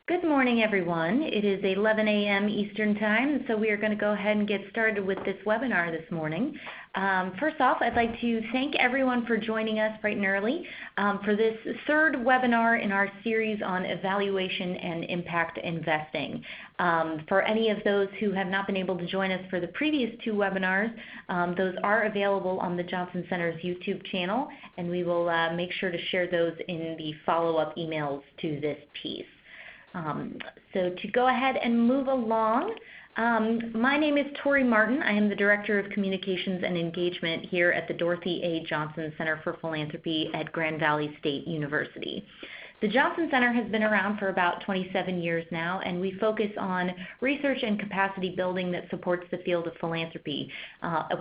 Good morning, everyone. It is 11 a.m. Eastern Time, so we are going to go ahead and get started with this webinar this morning. First off, I'd like to thank everyone for joining us bright and early for this third webinar in our series on evaluation and impact investing. For any of those who have not been able to join us for the previous two webinars, those are available on the Johnson Center's YouTube channel, and we will make sure to share those in the follow-up emails to this piece. So to go ahead and move along, my name is Tory Martin. I am the Director of Communications and Engagement here at the Dorothy A. Johnson Center for Philanthropy at Grand Valley State University. The Johnson Center has been around for about 27 years now, and we focus on research and capacity building that supports the field of philanthropy,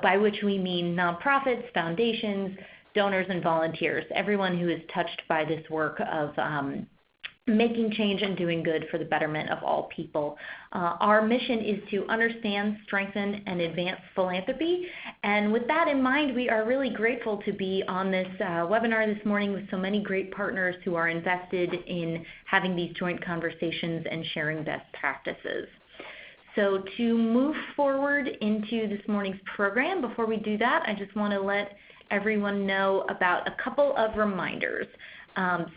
by which we mean nonprofits, foundations, donors, and volunteers, everyone who is touched by this work of making change and doing good for the betterment of all people. Our mission is to understand, strengthen, and advance philanthropy. And with that in mind, we are really grateful to be on this webinar this morning with so many great partners who are invested in having these joint conversations and sharing best practices. So to move forward into this morning's program, before we do that, I just want to let everyone know about a couple of reminders.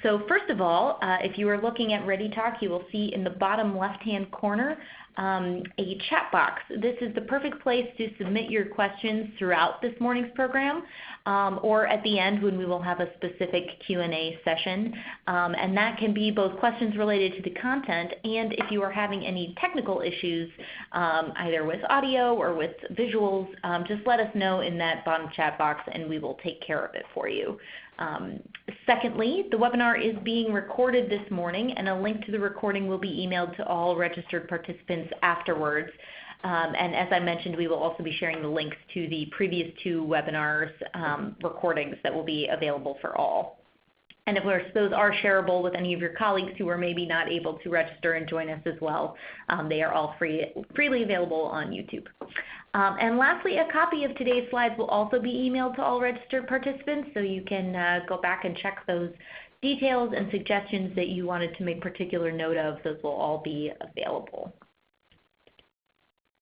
So first of all, if you are looking at ReadyTalk, you will see in the bottom left-hand corner a chat box. This is the perfect place to submit your questions throughout this morning's program or at the end when we will have a specific Q&A session. And that can be both questions related to the content, and if you are having any technical issues either with audio or with visuals, just let us know in that bottom chat box and we will take care of it for you. Secondly, the webinar is being recorded this morning, and a link to the recording will be emailed to all registered participants afterwards. And as I mentioned, we will also be sharing the links to the previous two webinars recordings that will be available for all. And of course, those are shareable with any of your colleagues who are maybe not able to register and join us as well. They are all freely available on YouTube. And lastly, a copy of today's slides will also be emailed to all registered participants, so you can go back and check those details and suggestions that you wanted to make particular note of. Those will all be available.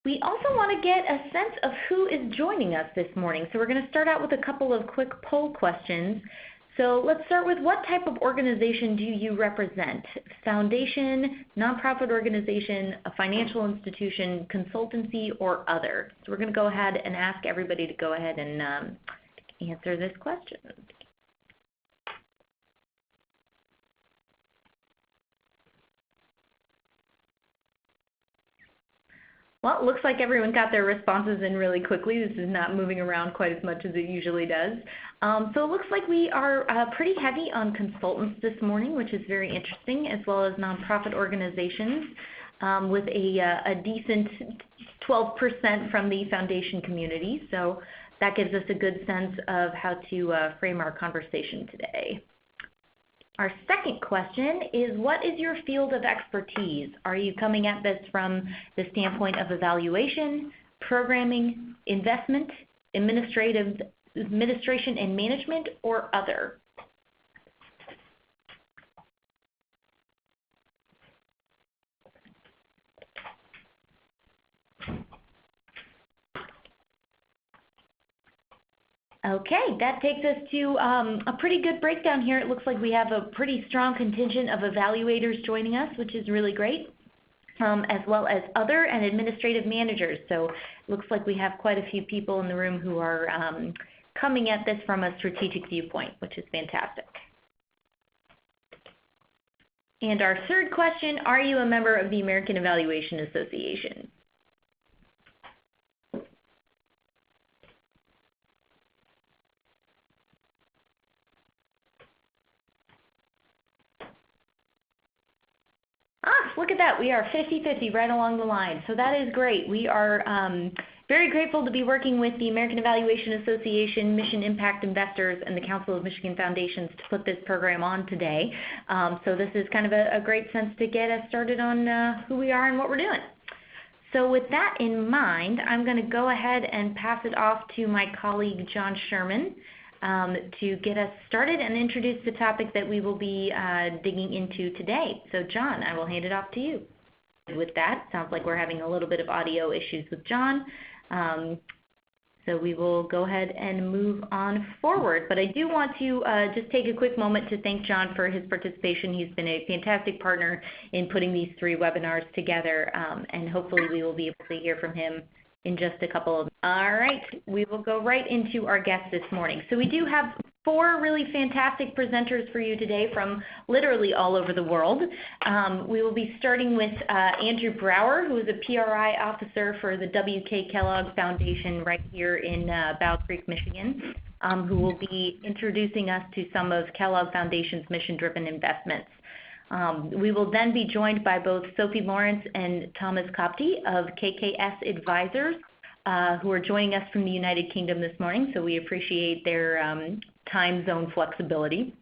We also want to get a sense of who is joining us this morning. So we're going to start out with a couple of quick poll questions. So let's start with, what type of organization do you represent? Foundation, nonprofit organization, a financial institution, consultancy, or other? So we're going to go ahead and ask everybody to go ahead and answer this question. Well, it looks like everyone got their responses in really quickly. This is not moving around quite as much as it usually does. So it looks like we are pretty heavy on consultants this morning, which is very interesting, as well as nonprofit organizations, with a decent 12% from the foundation community. So that gives us a good sense of how to frame our conversation today. Our second question is, what is your field of expertise? Are you coming at this from the standpoint of evaluation, programming, investment, administration and management, or other? Okay, that takes us to a pretty good breakdown here. It looks like we have a pretty strong contingent of evaluators joining us, which is really great, as well as other and administrative managers. So it looks like we have quite a few people in the room who are coming at this from a strategic viewpoint, which is fantastic. And our third question, are you a member of the American Evaluation Association? Look at that. We are 50-50 right along the line. So that is great. We are very grateful to be working with the American Evaluation Association, Mission Impact Investors, and the Council of Michigan Foundations to put this program on today. So this is kind of a great sense to get us started on who we are and what we're doing. So with that in mind, I'm going to go ahead and pass it off to my colleague, John Sherman, to get us started and introduce the topic that we will be digging into today. So John, I will hand it off to you. With that, sounds like we're having a little bit of audio issues with John. So we will go ahead and move on forward. But I do want to just take a quick moment to thank John for his participation. He's been a fantastic partner in putting these 3 webinars together, and hopefully we will be able to hear from him in just a couple of. All right, we will go right into our guests this morning. So we do have 4 really fantastic presenters for you today from literally all over the world. We will be starting with Andrew Brower, who is a PRI officer for the Kellogg Foundation right here in Battle Creek, Michigan, who will be introducing us to some of Kellogg Foundation's mission-driven investments. We will then be joined by both Sophie Lawrence and Thomas Kopti of KKS Advisors, who are joining us from the United Kingdom this morning, so we appreciate their time zone flexibility.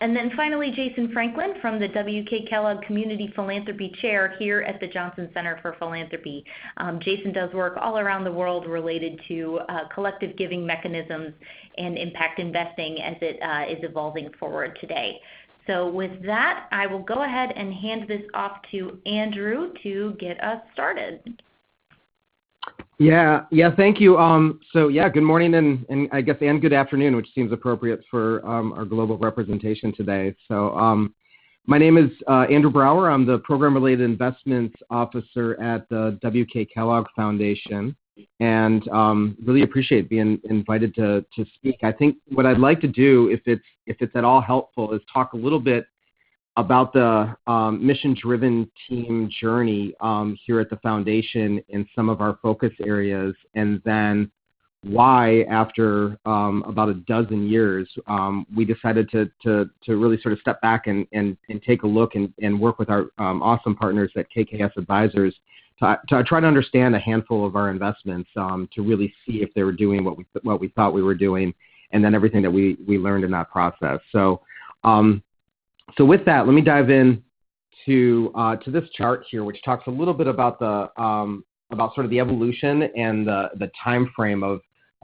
And then finally, Jason Franklin from the W.K. Kellogg Community Philanthropy Chair here at the Johnson Center for Philanthropy. Jason does work all around the world related to collective giving mechanisms and impact investing as it is evolving forward today. So with that, I will go ahead and hand this off to Andrew to get us started. Yeah, thank you. Good morning and I guess and good afternoon, which seems appropriate for our global representation today. So my name is Andrew Brower. I'm the Program-Related Investments Officer at the W.K. Kellogg Foundation, and really appreciate being invited to speak. I think what I'd like to do, if it's at all helpful, is talk a little bit about the mission-driven team journey here at the foundation in some of our focus areas, and then why, after about a dozen years, we decided to really sort of step back and take a look and work with our awesome partners at KKS Advisors to try to understand a handful of our investments to really see if they were doing what we thought we were doing, and then everything that we learned in that process. So with that, let me dive in to this chart here, which talks a little bit about about sort of the evolution and the time frame of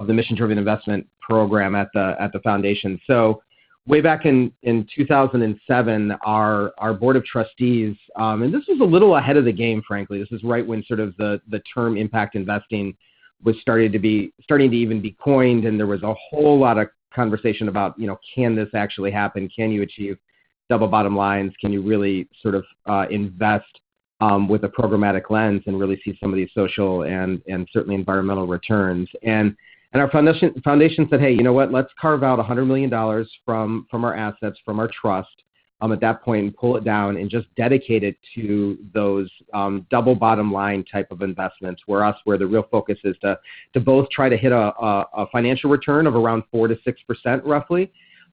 the mission-driven investment program at the foundation. So way back in 2007, our board of trustees, and this was a little ahead of the game, frankly. This is right when sort of the term impact investing was starting to even be coined, and there was a whole lot of conversation about, can this actually happen? Can you achieve double bottom lines? Can you really sort of invest with a programmatic lens and really see some of these social and certainly environmental returns? And our foundation said, hey, you know what? Let's carve out $100 million from our assets, from our trust at that point, and pull it down and just dedicate it to those double bottom line type of investments, where the real focus is to both try to hit a financial return of around 4 to 6% roughly,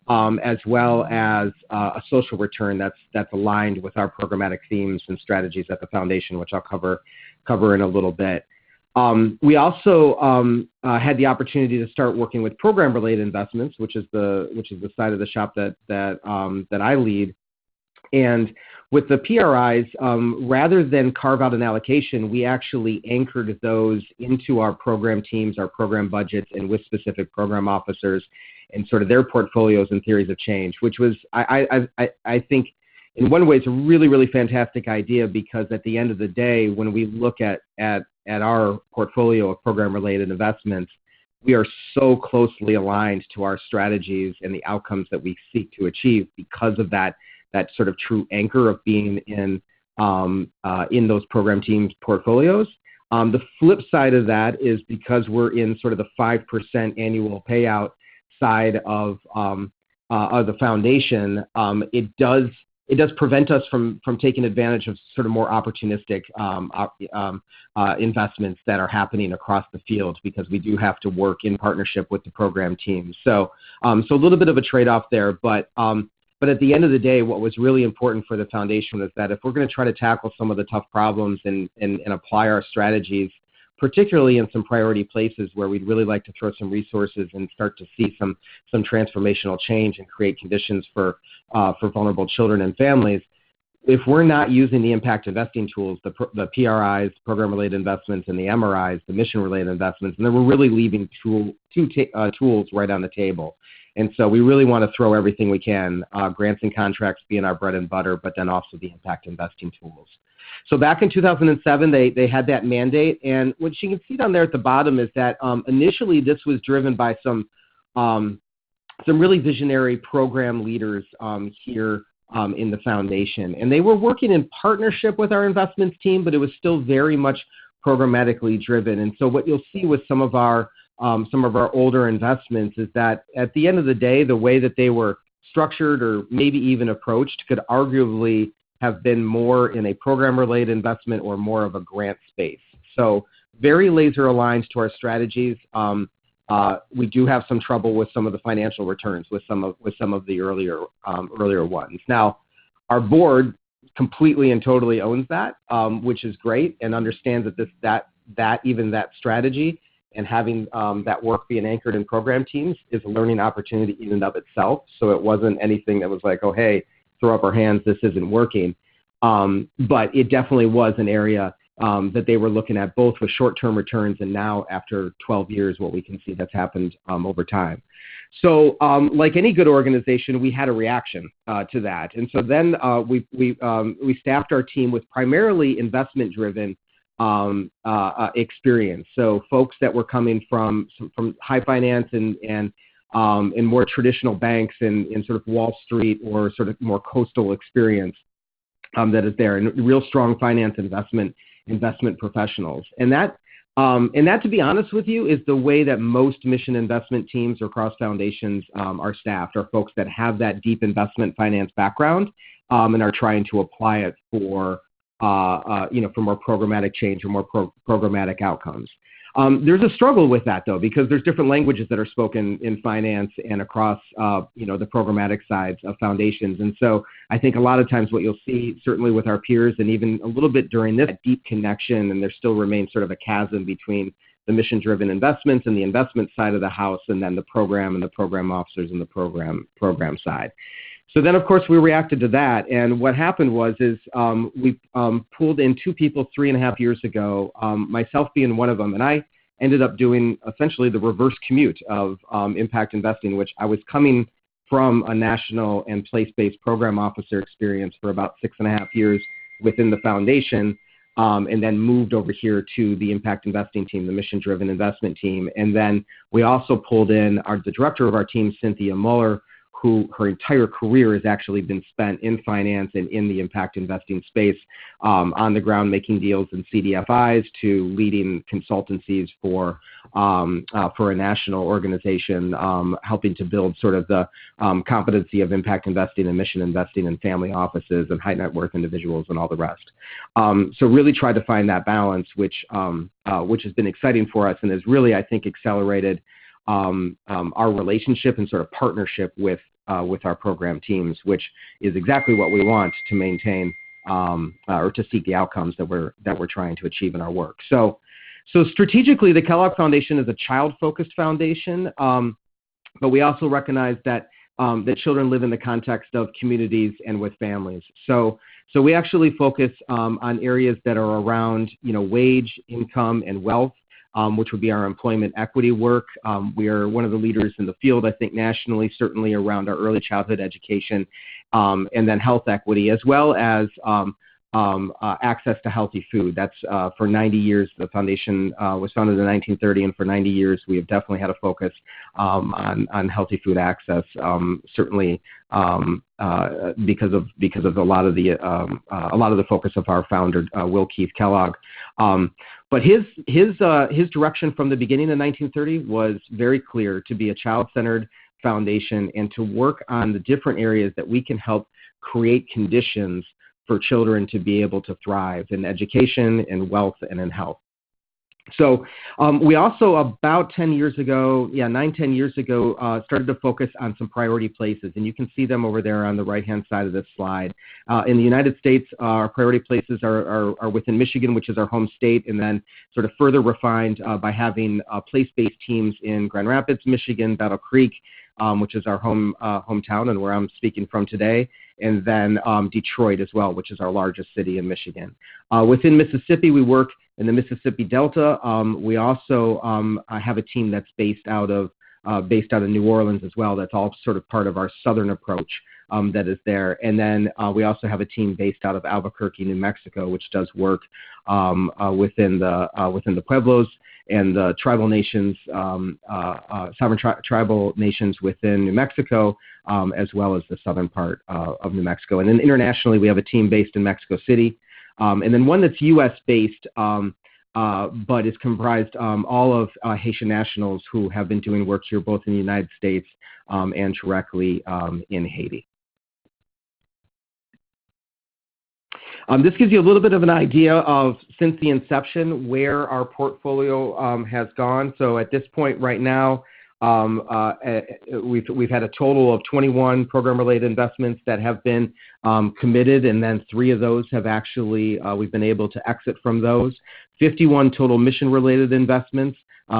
as well as a social return that's aligned with our programmatic themes and strategies at the foundation, which I'll cover in a little bit. We also had the opportunity to start working with program-related investments, which is the side of the shop that I lead. And with the PRIs, rather than carve out an allocation, we actually anchored those into our program teams, our program budgets, and with specific program officers and sort of their portfolios and theories of change, which was, I think, in one way, it's a really, really fantastic idea, because at the end of the day, when we look at our portfolio of program-related investments, we are so closely aligned to our strategies and the outcomes that we seek to achieve because of that sort of true anchor of being in those program teams' portfolios. The flip side of that is because we're in sort of the 5% annual payout side of the foundation, it does prevent us from taking advantage of sort of more opportunistic investments that are happening across the field, because we do have to work in partnership with the program team. So a little bit of a trade-off there, but at the end of the day, what was really important for the foundation was that if we're going to try to tackle some of the tough problems and apply our strategies, particularly in some priority places where we'd really like to throw some resources and start to see some transformational change and create conditions for vulnerable children and families, if we're not using the impact investing tools, the PRIs, program-related investments, and the MRIs, the mission-related investments, and then we're really leaving tools right on the table. And so we really want to throw everything we can, grants and contracts being our bread and butter, but then also the impact investing tools. So back in 2007, they had that mandate, and what you can see down there at the bottom is that initially this was driven by some really visionary program leaders here in the foundation. And they were working in partnership with our investments team, but it was still very much programmatically driven. And so what you'll see with some of our older investments is that at the end of the day, the way that they were structured or maybe even approached could arguably have been more in a program-related investment or more of a grant space. So very laser aligned to our strategies. We do have some trouble with some of the financial returns with some of the earlier ones. Now, our board completely and totally owns that, which is great, and understands that even that strategy and having that work being anchored in program teams is a learning opportunity in and of itself. So it wasn't anything that was like, oh, hey, throw up our hands, this isn't working. But it definitely was an area that they were looking at, both with short-term returns and now after 12 years, what we can see that's happened over time. So like any good organization, we had a reaction to that. And so then we staffed our team with primarily investment-driven experience. So folks that were coming from high finance and more traditional banks in sort of Wall Street or sort of more coastal experience that is there, and real strong finance investment professionals. And that, to be honest with you, is the way that most mission investment teams or cross foundations are staffed, are folks that have that deep investment finance background and are trying to apply it for more programmatic change or more programmatic outcomes. There's a struggle with that, though, because there's different languages that are spoken in finance and across, the programmatic sides of foundations. And so I think a lot of times what you'll see, certainly with our peers and even a little bit during this, deep connection, and there still remains sort of a chasm between the mission-driven investments and the investment side of the house, and then the program and the program officers and the program side. So then, of course, we reacted to that, and what happened is we pulled in two people 3.5 years ago, myself being one of them, and I ended up doing essentially the reverse commute of impact investing, which I was coming from a national and place-based program officer experience for about 6.5 years within the foundation, and then moved over here to the impact investing team, the mission-driven investment team. And then we also pulled in the director of our team, Cynthia Muller, who her entire career has actually been spent in finance and in the impact investing space, on the ground making deals in CDFIs to leading consultancies for a national organization, helping to build sort of the competency of impact investing and mission investing in family offices and high net worth individuals and all the rest. So really tried to find that balance, which has been exciting for us and has really, I think, accelerated our relationship and sort of partnership with our program teams, which is exactly what we want to maintain or to seek the outcomes that we're trying to achieve in our work. So strategically, the Kellogg Foundation is a child-focused foundation, but we also recognize that children live in the context of communities and with families. So we actually focus on areas that are around wage, income, and wealth. Which would be our employment equity work. We are one of the leaders in the field, I think, nationally, certainly around our early childhood education, and then health equity, as well as access to healthy food. That's for 90 years. The foundation was founded in 1930, and for 90 years, we have definitely had a focus on healthy food access. Certainly, because of a lot of the focus of our founder, Will Keith Kellogg. But his direction from the beginning in 1930 was very clear: to be a child-centered foundation and to work on the different areas that we can help create conditions for children to be able to thrive in education, in wealth, and in health. So we also, about 10 years ago, 9-10 years ago, started to focus on some priority places, and you can see them over there on the right-hand side of this slide. In the United States, our priority places are within Michigan, which is our home state, and then sort of further refined by having place-based teams in Grand Rapids, Michigan, Battle Creek, which is our hometown and where I'm speaking from today, and then Detroit as well, which is our largest city in Michigan. Within Mississippi, we work in the Mississippi Delta. We also have a team that's based out of New Orleans as well. That's all sort of part of our southern approach that is there. And then we also have a team based out of Albuquerque, New Mexico, which does work within the pueblos and the tribal nations, sovereign tribal nations within New Mexico, as well as the southern part of New Mexico. And then internationally, we have a team based in Mexico City, and then one that's U.S.-based, but is comprised all of Haitian nationals who have been doing work here both in the United States and directly in Haiti. This gives you a little bit of an idea of, since the inception, where our portfolio has gone. So at this point right now, we've had a total of 21 program-related investments that have been committed, and then 3 of those have actually, we've been able to exit from those. 51 total mission-related investments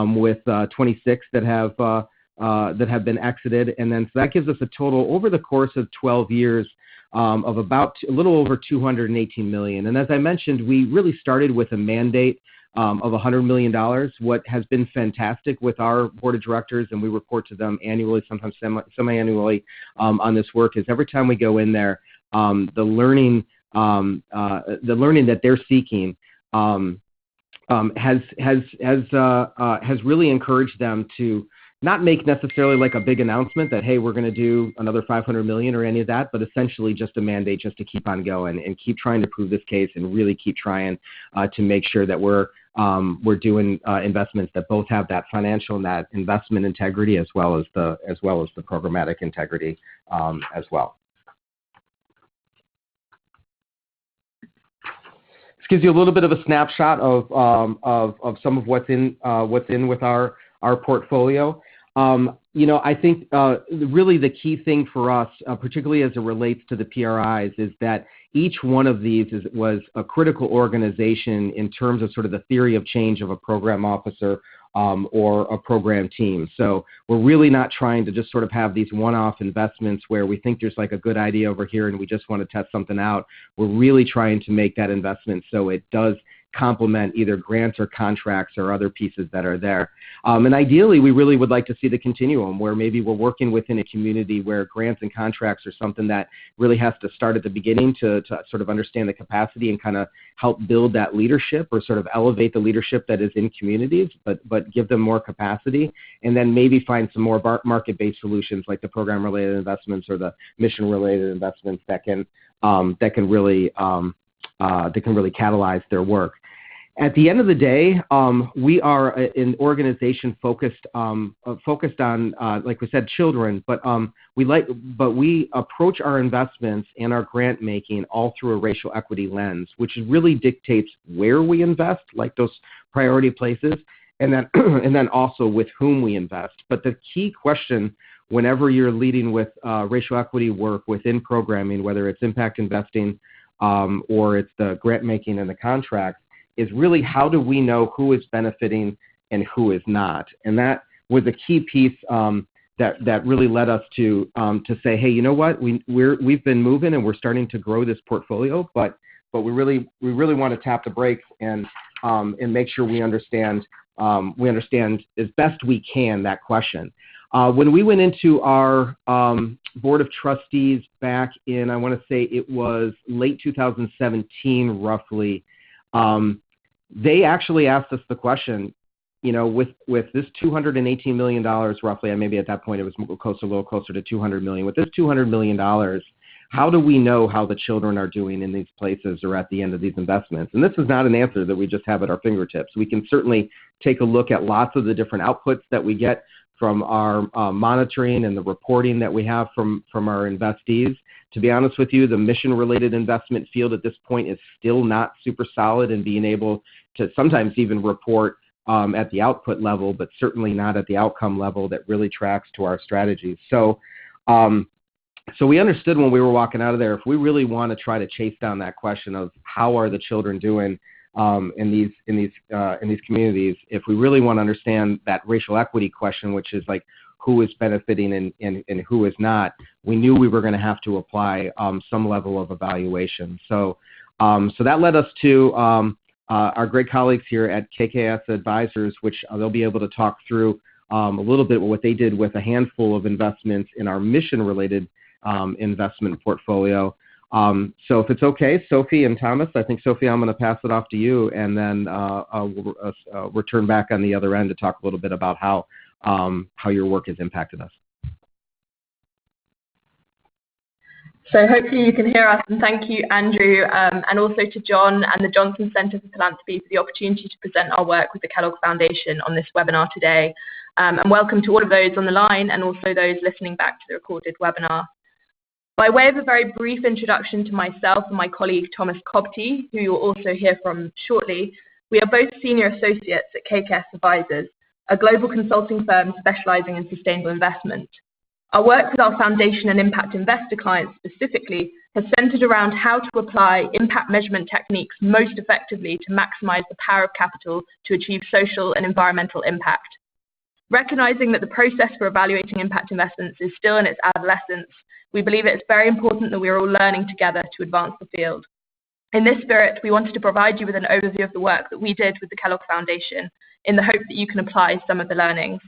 with 26 that have been exited, and then so that gives us a total over the course of 12 years of about a little over $218 million. And as I mentioned, we really started with a mandate of $100 million. What has been fantastic with our board of directors, and we report to them annually, sometimes semi-annually, on this work, is every time we go in there, the learning that they're seeking has really encouraged them to not make necessarily like a big announcement that, hey, we're going to do another $500 million or any of that, but essentially just a mandate just to keep on going and keep trying to prove this case and really keep trying to make sure that we're doing investments that both have that financial and that investment integrity as well as the programmatic integrity as well. This gives you a little bit of a snapshot of some of what's in with our portfolio. I think really the key thing for us, particularly as it relates to the PRIs, is that each one of these was a critical organization in terms of sort of the theory of change of a program officer or a program team. So we're really not trying to just sort of have these one-off investments where we think there's like a good idea over here and we just want to test something out. We're really trying to make that investment so it does complement either grants or contracts or other pieces that are there. And ideally, we really would like to see the continuum where maybe we're working within a community where grants and contracts are something that really has to start at the beginning to sort of understand the capacity and kind of help build that leadership or sort of elevate the leadership that is in communities, but give them more capacity, and then maybe find some more market-based solutions like the program-related investments or the mission-related investments that can really catalyze their work. At the end of the day, we are an organization focused on, like we said, children. But we approach our investments and our grant making all through a racial equity lens, which really dictates where we invest, like those priority places, and then also with whom we invest. But the key question, whenever you're leading with racial equity work within programming, whether it's impact investing or it's the grant making and the contract, is really how do we know who is benefiting and who is not? And that was a key piece that really led us to say, hey, you know what, we've been moving and we're starting to grow this portfolio, but we really want to tap the brakes and make sure we understand as best we can that question. When we went into our board of trustees back in, I want to say it was late 2017, roughly, they actually asked us the question, with this $218 million roughly, and maybe at that point it was a little closer to $200 million. With this $200 million, how do we know how the children are doing in these places or at the end of these investments? And this is not an answer that we just have at our fingertips. We can certainly take a look at lots of the different outputs that we get from our monitoring and the reporting that we have from our investees. To be honest with you, the mission-related investment field at this point is still not super solid in being able to sometimes even report at the output level, but certainly not at the outcome level that really tracks to our strategies. So we understood when we were walking out of there, if we really want to try to chase down that question of how are the children doing in these communities, if we really want to understand that racial equity question, which is like who is benefiting and who is not, we knew we were going to have to apply some level of evaluation. So that led us to our great colleagues here at KKS Advisors, which they'll be able to talk through a little bit what they did with a handful of investments in our mission-related investment portfolio. So if it's okay, Sophie and Thomas, I think, Sophie, I'm going to pass it off to you, and then we'll return back on the other end to talk a little bit about how your work has impacted us. So hopefully you can hear us, and thank you, Andrew, and also to John and the Johnson Centre for Philanthropy for the opportunity to present our work with the Kellogg Foundation on this webinar today. And welcome to all of those on the line and also those listening back to the recorded webinar. By way of a very brief introduction to myself and my colleague Thomas Cobty, who you'll also hear from shortly, we are both senior associates at KKS Advisors, a global consulting firm specializing in sustainable investment. Our work with our foundation and impact investor clients specifically has centered around how to apply impact measurement techniques most effectively to maximize the power of capital to achieve social and environmental impact. Recognizing that the process for evaluating impact investments is still in its adolescence, we believe it's very important that we are all learning together to advance the field. In this spirit, we wanted to provide you with an overview of the work that we did with the Kellogg Foundation in the hope that you can apply some of the learnings.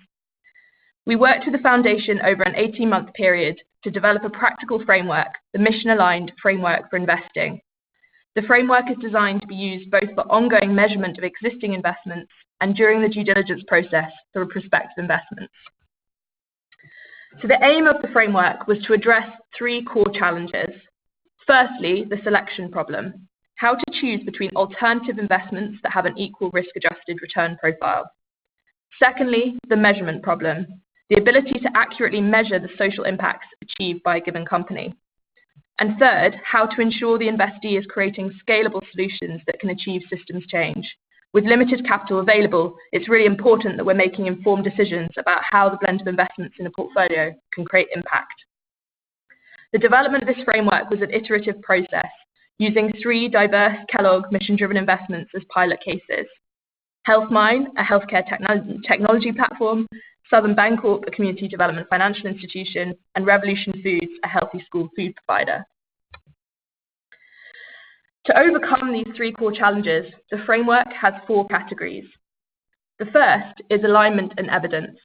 We worked with the Foundation over an 18-month period to develop a practical framework, the mission-aligned framework for investing. The framework is designed to be used both for ongoing measurement of existing investments and during the due diligence process for prospective investments. So the aim of the framework was to address three core challenges. Firstly, the selection problem, how to choose between alternative investments that have an equal risk-adjusted return profile. Secondly, the measurement problem, the ability to accurately measure the social impacts achieved by a given company. And third, how to ensure the investee is creating scalable solutions that can achieve systems change. With limited capital available, it's really important that we're making informed decisions about how the blend of investments in a portfolio can create impact. The development of this framework was an iterative process, using three diverse Kellogg mission-driven investments as pilot cases. HealthMine, a healthcare technology platform, Southern Bancorp, a community development financial institution, and Revolution Foods, a healthy school food provider. To overcome these three core challenges, the framework has four categories. The first is alignment and evidence.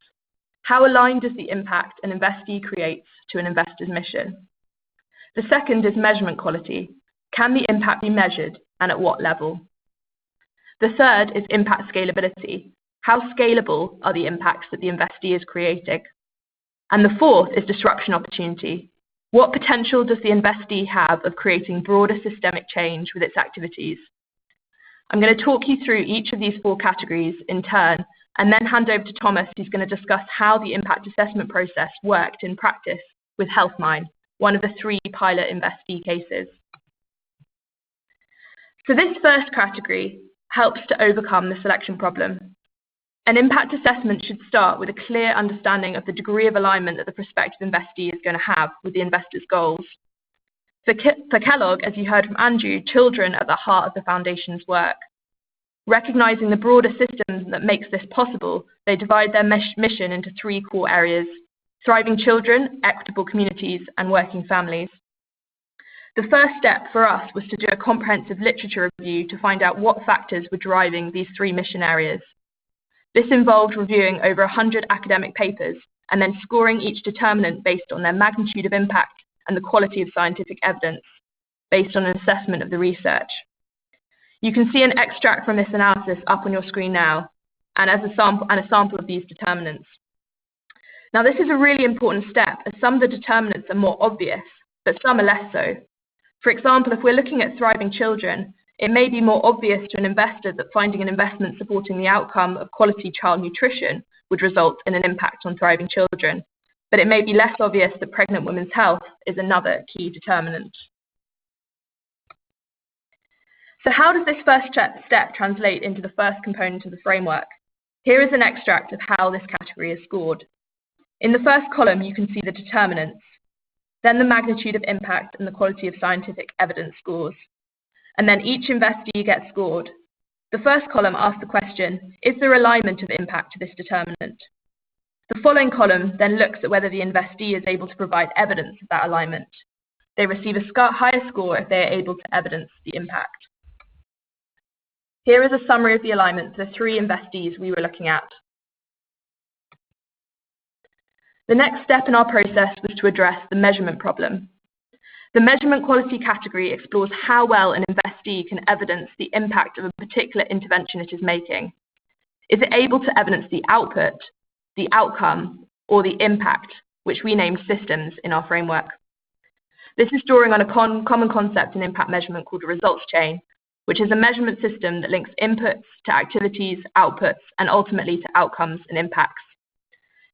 How aligned is the impact an investee creates to an investor's mission? The second is measurement quality. Can the impact be measured, and at what level? The third is impact scalability. How scalable are the impacts that the investee is creating? And the fourth is disruption opportunity. What potential does the investee have of creating broader systemic change with its activities? I'm going to talk you through each of these four categories in turn, and then hand over to Thomas, who's going to discuss how the impact assessment process worked in practice with HealthMine, one of the three pilot investee cases. So this first category helps to overcome the selection problem. An impact assessment should start with a clear understanding of the degree of alignment that the prospective investee is going to have with the investor's goals. For Kellogg, as you heard from Andrew, children are at the heart of the Foundation's work. Recognizing the broader system that makes this possible, they divide their mission into three core areas: thriving children, equitable communities, and working families. The first step for us was to do a comprehensive literature review to find out what factors were driving these three mission areas. This involved reviewing over 100 academic papers and then scoring each determinant based on their magnitude of impact and the quality of scientific evidence based on an assessment of the research. You can see an extract from this analysis up on your screen now and a sample of these determinants. Now, this is a really important step as some of the determinants are more obvious, but some are less so. For example, if we're looking at thriving children, it may be more obvious to an investor that finding an investment supporting the outcome of quality child nutrition would result in an impact on thriving children, but it may be less obvious that pregnant women's health is another key determinant. So how does this first step translate into the first component of the framework? Here is an extract of how this category is scored. In the first column, you can see the determinants, then the magnitude of impact and the quality of scientific evidence scores. And then each investee gets scored. The first column asks the question, is there alignment of impact to this determinant? The following column then looks at whether the investee is able to provide evidence of that alignment. They receive a higher score if they are able to evidence the impact. Here is a summary of the alignment for the 3 investees we were looking at. The next step in our process was to address the measurement problem. The measurement quality category explores how well an investee can evidence the impact of a particular intervention it is making. Is it able to evidence the output, the outcome, or the impact, which we named systems in our framework? This is drawing on a common concept in impact measurement called a results chain, which is a measurement system that links inputs to activities, outputs, and ultimately to outcomes and impacts.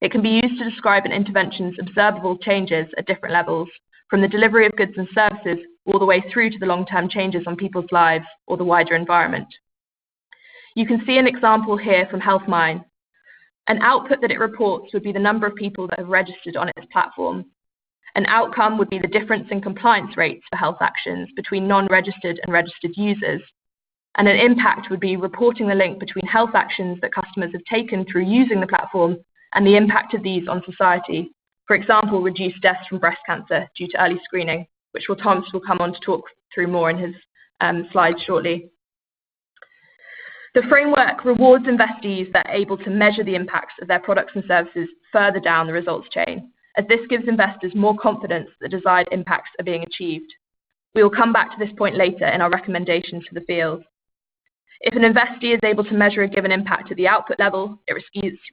It can be used to describe an intervention's observable changes at different levels, from the delivery of goods and services all the way through to the long-term changes on people's lives or the wider environment. You can see an example here from HealthMine. An output that it reports would be the number of people that have registered on its platform. An outcome would be the difference in compliance rates for health actions between non-registered and registered users. And an impact would be reporting the link between health actions that customers have taken through using the platform and the impact of these on society. For example, reduced deaths from breast cancer due to early screening, which Thomas will come on to talk through more in his slides shortly. The framework rewards investees that are able to measure the impacts of their products and services further down the results chain, as this gives investors more confidence that the desired impacts are being achieved. We will come back to this point later in our recommendations for the field. If an investee is able to measure a given impact at the output level, it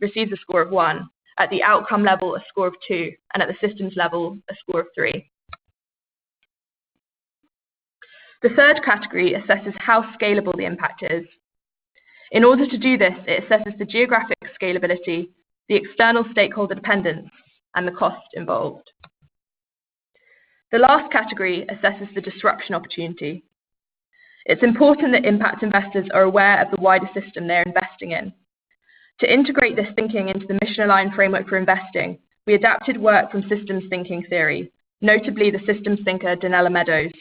receives a score of 1, at the outcome level a score of 2, and at the systems level a score of 3. The third category assesses how scalable the impact is. In order to do this, it assesses the geographic scalability, the external stakeholder dependence, and the cost involved. The last category assesses the disruption opportunity. It's important that impact investors are aware of the wider system they're investing in. To integrate this thinking into the mission-aligned framework for investing, we adapted work from systems thinking theory, notably the systems thinker Donella Meadows,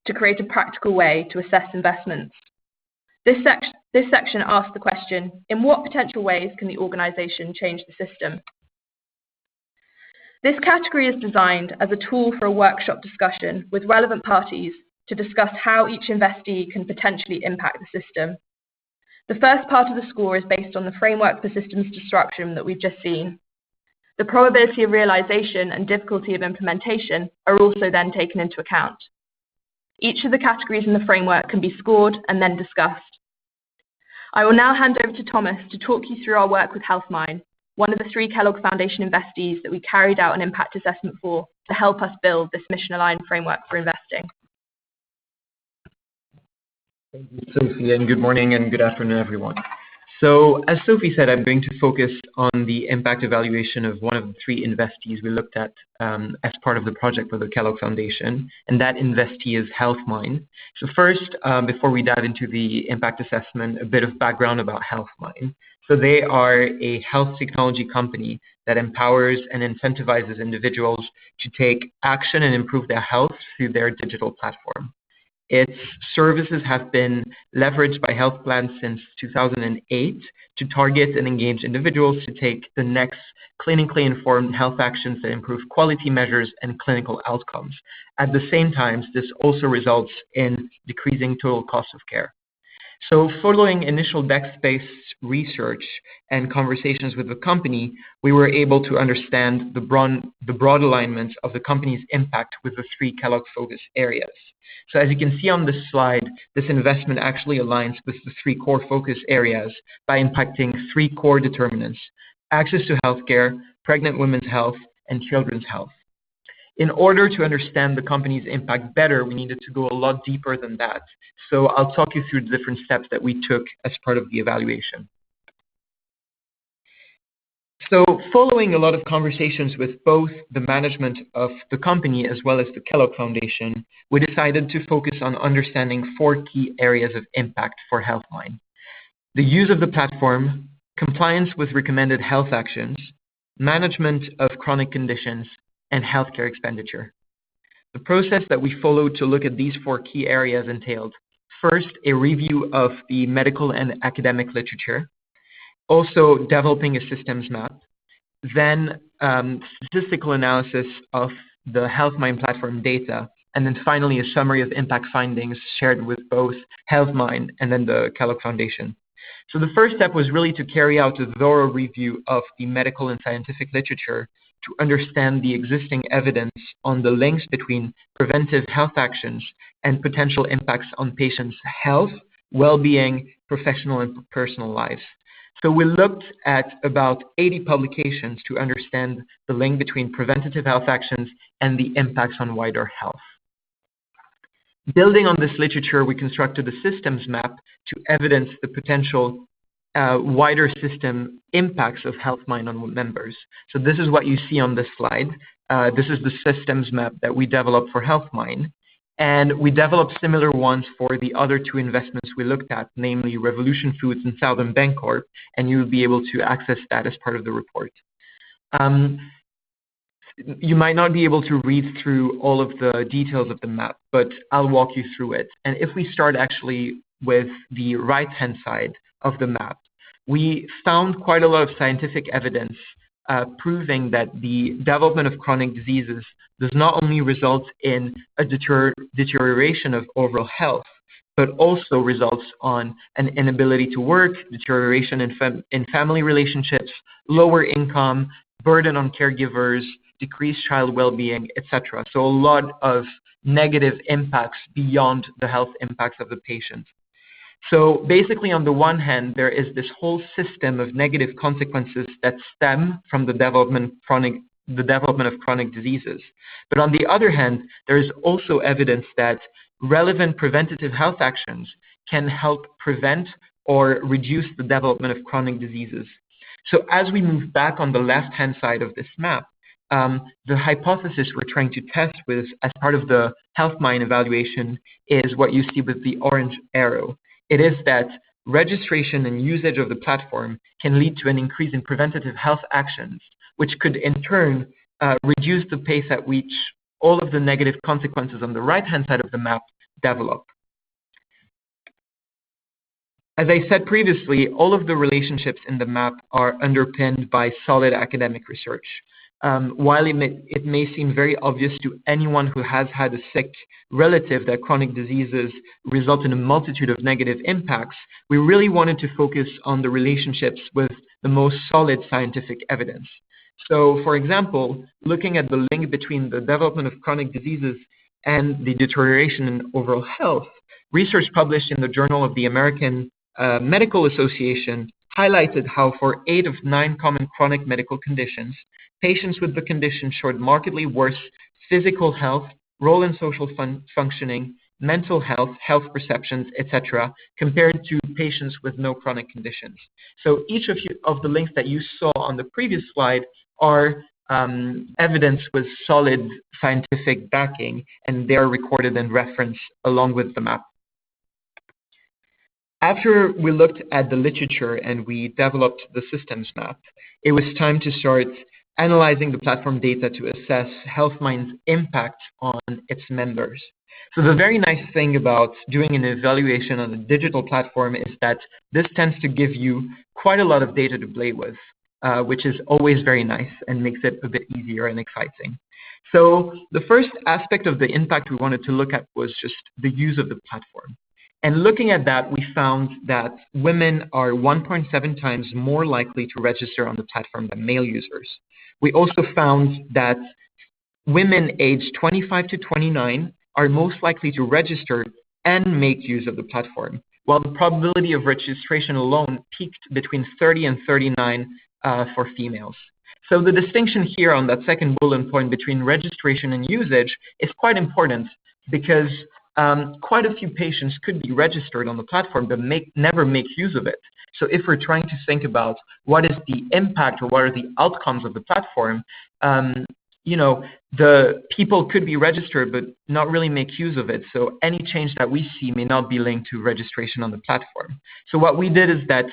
to create a practical way to assess investments. This section asks the question, in what potential ways can the organization change the system? This category is designed as a tool for a workshop discussion with relevant parties to discuss how each investee can potentially impact the system. The first part of the score is based on the framework for systems disruption that we've just seen. The probability of realization and difficulty of implementation are also then taken into account. Each of the categories in the framework can be scored and then discussed. I will now hand over to Thomas to talk you through our work with HealthMine, one of the 3 Kellogg Foundation investees that we carried out an impact assessment for to help us build this mission-aligned framework for investing. Thank you, Sophie, and good morning and good afternoon, everyone. So, as Sophie said, I'm going to focus on the impact evaluation of one of the 3 investees we looked at as part of the project for the Kellogg Foundation, and that investee is HealthMine. So first, before we dive into the impact assessment, a bit of background about HealthMine. So they are a health technology company that empowers and incentivizes individuals to take action and improve their health through their digital platform. Its services have been leveraged by health plans since 2008 to target and engage individuals to take the next clinically informed health actions that improve quality measures and clinical outcomes. At the same time, this also results in decreasing total cost of care. So following initial desk-based research and conversations with the company, we were able to understand the broad alignment of the company's impact with the 3 Kellogg focus areas. So as you can see on this slide, this investment actually aligns with the 3 core focus areas by impacting 3 core determinants: access to healthcare, pregnant women's health, and children's health. In order to understand the company's impact better, we needed to go a lot deeper than that. So I'll talk you through the different steps that we took as part of the evaluation. So following a lot of conversations with both the management of the company as well as the Kellogg Foundation, we decided to focus on understanding 4 key areas of impact for HealthMine: the use of the platform, compliance with recommended health actions, management of chronic conditions, and healthcare expenditure. The process that we followed to look at these 4 key areas entailed, first, a review of the medical and academic literature, also developing a systems map, then statistical analysis of the HealthMine platform data, and then finally a summary of impact findings shared with both HealthMine and then the Kellogg Foundation. So the first step was really to carry out a thorough review of the medical and scientific literature to understand the existing evidence on the links between preventive health actions and potential impacts on patients' health, well-being, professional and personal lives. So we looked at about 80 publications to understand the link between preventative health actions and the impacts on wider health. Building on this literature, we constructed a systems map to evidence the potential wider system impacts of HealthMine on members. So this is what you see on this slide. This is the systems map that we developed for HealthMine. And we developed similar ones for the other two investments we looked at, namely Revolution Foods and Southern Bancorp, and you'll be able to access that as part of the report. You might not be able to read through all of the details of the map, but I'll walk you through it. And if we start actually with the right-hand side of the map, we found quite a lot of scientific evidence proving that the development of chronic diseases does not only result in a deterioration of overall health, but also results on an inability to work, deterioration in family relationships, lower income, burden on caregivers, decreased child well-being, etc. So a lot of negative impacts beyond the health impacts of the patient. So basically, on the one hand, there is this whole system of negative consequences that stem from the development of chronic diseases. But on the other hand, there is also evidence that relevant preventative health actions can help prevent or reduce the development of chronic diseases. So as we move back on the left-hand side of this map, the hypothesis we're trying to test with as part of the HealthMine evaluation is what you see with the orange arrow. It is that registration and usage of the platform can lead to an increase in preventative health actions, which could in turn reduce the pace at which all of the negative consequences on the right-hand side of the map develop. As I said previously, all of the relationships in the map are underpinned by solid academic research. While it may seem very obvious to anyone who has had a sick relative that chronic diseases result in a multitude of negative impacts, we really wanted to focus on the relationships with the most solid scientific evidence. So, for example, looking at the link between the development of chronic diseases and the deterioration in overall health, research published in the Journal of the American Medical Association highlighted how for 8 of 9 common chronic medical conditions, patients with the condition showed markedly worse physical health, role in social functioning, mental health, health perceptions, etc., compared to patients with no chronic conditions. So each of the links that you saw on the previous slide are evidence with solid scientific backing, and they're recorded and referenced along with the map. After we looked at the literature and we developed the systems map, it was time to start analyzing the platform data to assess HealthMine's impact on its members. So the very nice thing about doing an evaluation on a digital platform is that this tends to give you quite a lot of data to play with, which is always very nice and makes it a bit easier and exciting. So the first aspect of the impact we wanted to look at was just the use of the platform. And looking at that, we found that women are 1.7 times more likely to register on the platform than male users. We also found that women aged 25 to 29 are most likely to register and make use of the platform, while the probability of registration alone peaked between 30 and 39 for females. So the distinction here on that second bullet point between registration and usage is quite important because quite a few patients could be registered on the platform but never make use of it. So if we're trying to think about what is the impact or what are the outcomes of the platform, the people could be registered but not really make use of it. So any change that we see may not be linked to registration on the platform. So what we did is that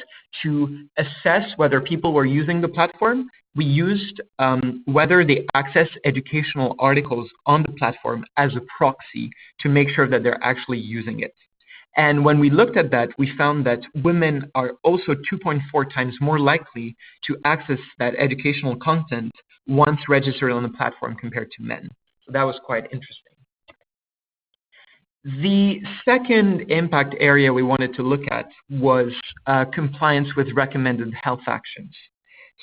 to assess whether people were using the platform, we used whether they access educational articles on the platform as a proxy to make sure that they're actually using it. And when we looked at that, we found that women are also 2.4 times more likely to access that educational content once registered on the platform compared to men. So that was quite interesting. The second impact area we wanted to look at was compliance with recommended health actions.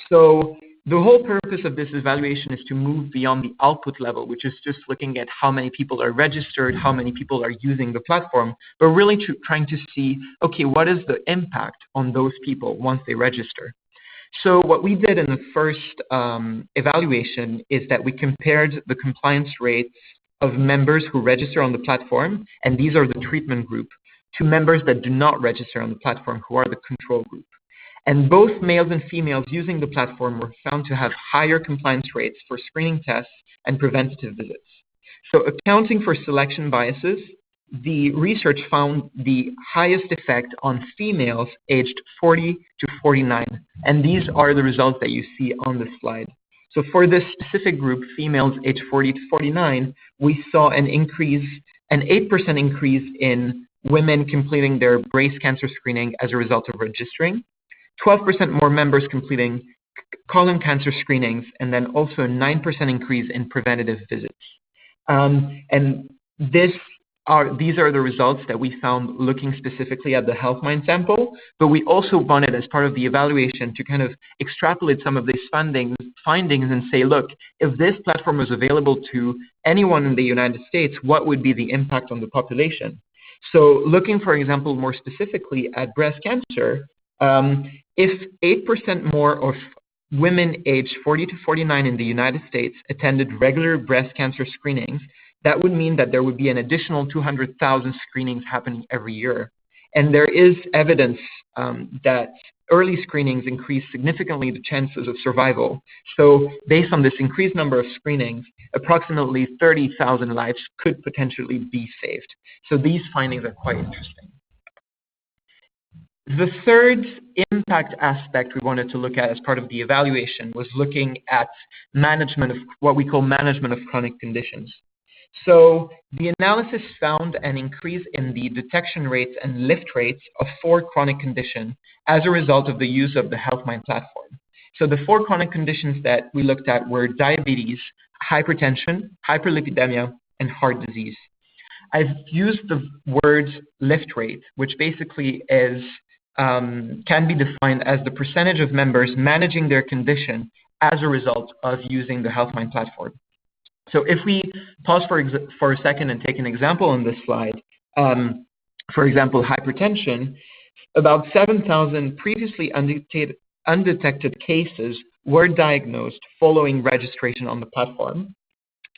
So the whole purpose of this evaluation is to move beyond the output level, which is just looking at how many people are registered, how many people are using the platform, but really trying to see, okay, what is the impact on those people once they register? So what we did in the first evaluation is that we compared the compliance rates of members who register on the platform, and these are the treatment group, to members that do not register on the platform, who are the control group. And both males and females using the platform were found to have higher compliance rates for screening tests and preventative visits. So accounting for selection biases, the research found the highest effect on females aged 40 to 49. And these are the results that you see on this slide. So for this specific group, females aged 40 to 49, we saw an 8% increase in women completing their breast cancer screening as a result of registering, 12% more members completing colon cancer screenings, and then also a 9% increase in preventative visits. And these are the results that we found looking specifically at the HealthMine sample, but we also wanted, as part of the evaluation, to kind of extrapolate some of these findings and say, look, if this platform was available to anyone in the United States, what would be the impact on the population? So looking, for example, more specifically at breast cancer, if 8% more of women aged 40 to 49 in the United States attended regular breast cancer screenings, that would mean that there would be an additional 200,000 screenings happening every year. And there is evidence that early screenings increase significantly the chances of survival. So based on this increased number of screenings, approximately 30,000 lives could potentially be saved. So these findings are quite interesting. The third impact aspect we wanted to look at as part of the evaluation was looking at management of what we call management of chronic conditions. So the analysis found an increase in the detection rates and lift rates of 4 chronic conditions as a result of the use of the HealthMine platform. So the 4 chronic conditions that we looked at were diabetes, hypertension, hyperlipidemia, and heart disease. I've used the word lift rate, which basically is can be defined as the percentage of members managing their condition as a result of using the HealthMine platform. So if we pause for a second and take an example on this slide, for example, hypertension, about 7,000 previously undetected cases were diagnosed following registration on the platform.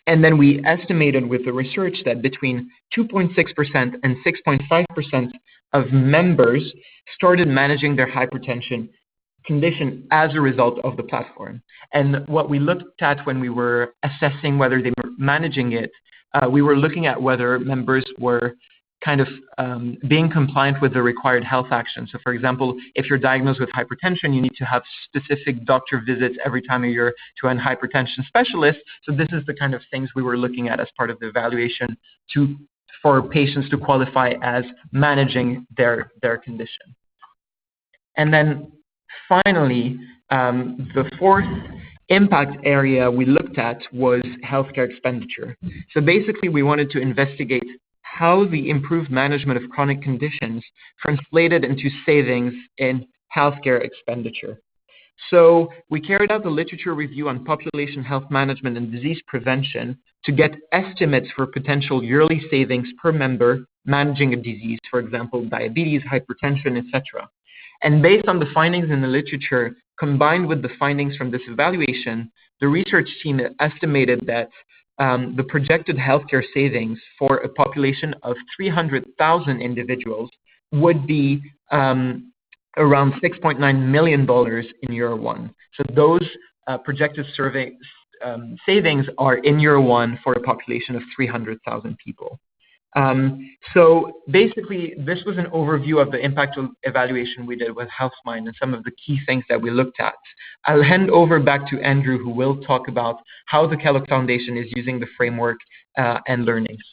And then we estimated with the research that between 2.6% and 6.5% of members started managing their hypertension condition as a result of the platform. And what we looked at when we were assessing whether they were managing it, we were looking at whether members were kind of being compliant with the required health actions. So for example, if you're diagnosed with hypertension, you need to have specific doctor visits every time a year to an hypertension specialist. So this is the kind of things we were looking at as part of the evaluation for patients to qualify as managing their condition. And then finally, the fourth impact area we looked at was healthcare expenditure. So basically, we wanted to investigate how the improved management of chronic conditions translated into savings in healthcare expenditure. So we carried out a literature review on population health management and disease prevention to get estimates for potential yearly savings per member managing a disease, for example, diabetes, hypertension, etc. And based on the findings in the literature, combined with the findings from this evaluation, the research team estimated that the projected healthcare savings for a population of 300,000 individuals would be around $6.9 million in year one. So those projected savings are in year one for a population of 300,000 people. So basically, this was an overview of the impact evaluation we did with HealthMine and some of the key things that we looked at. I'll hand over back to Andrew, who will talk about how the Kellogg Foundation is using the framework and learnings.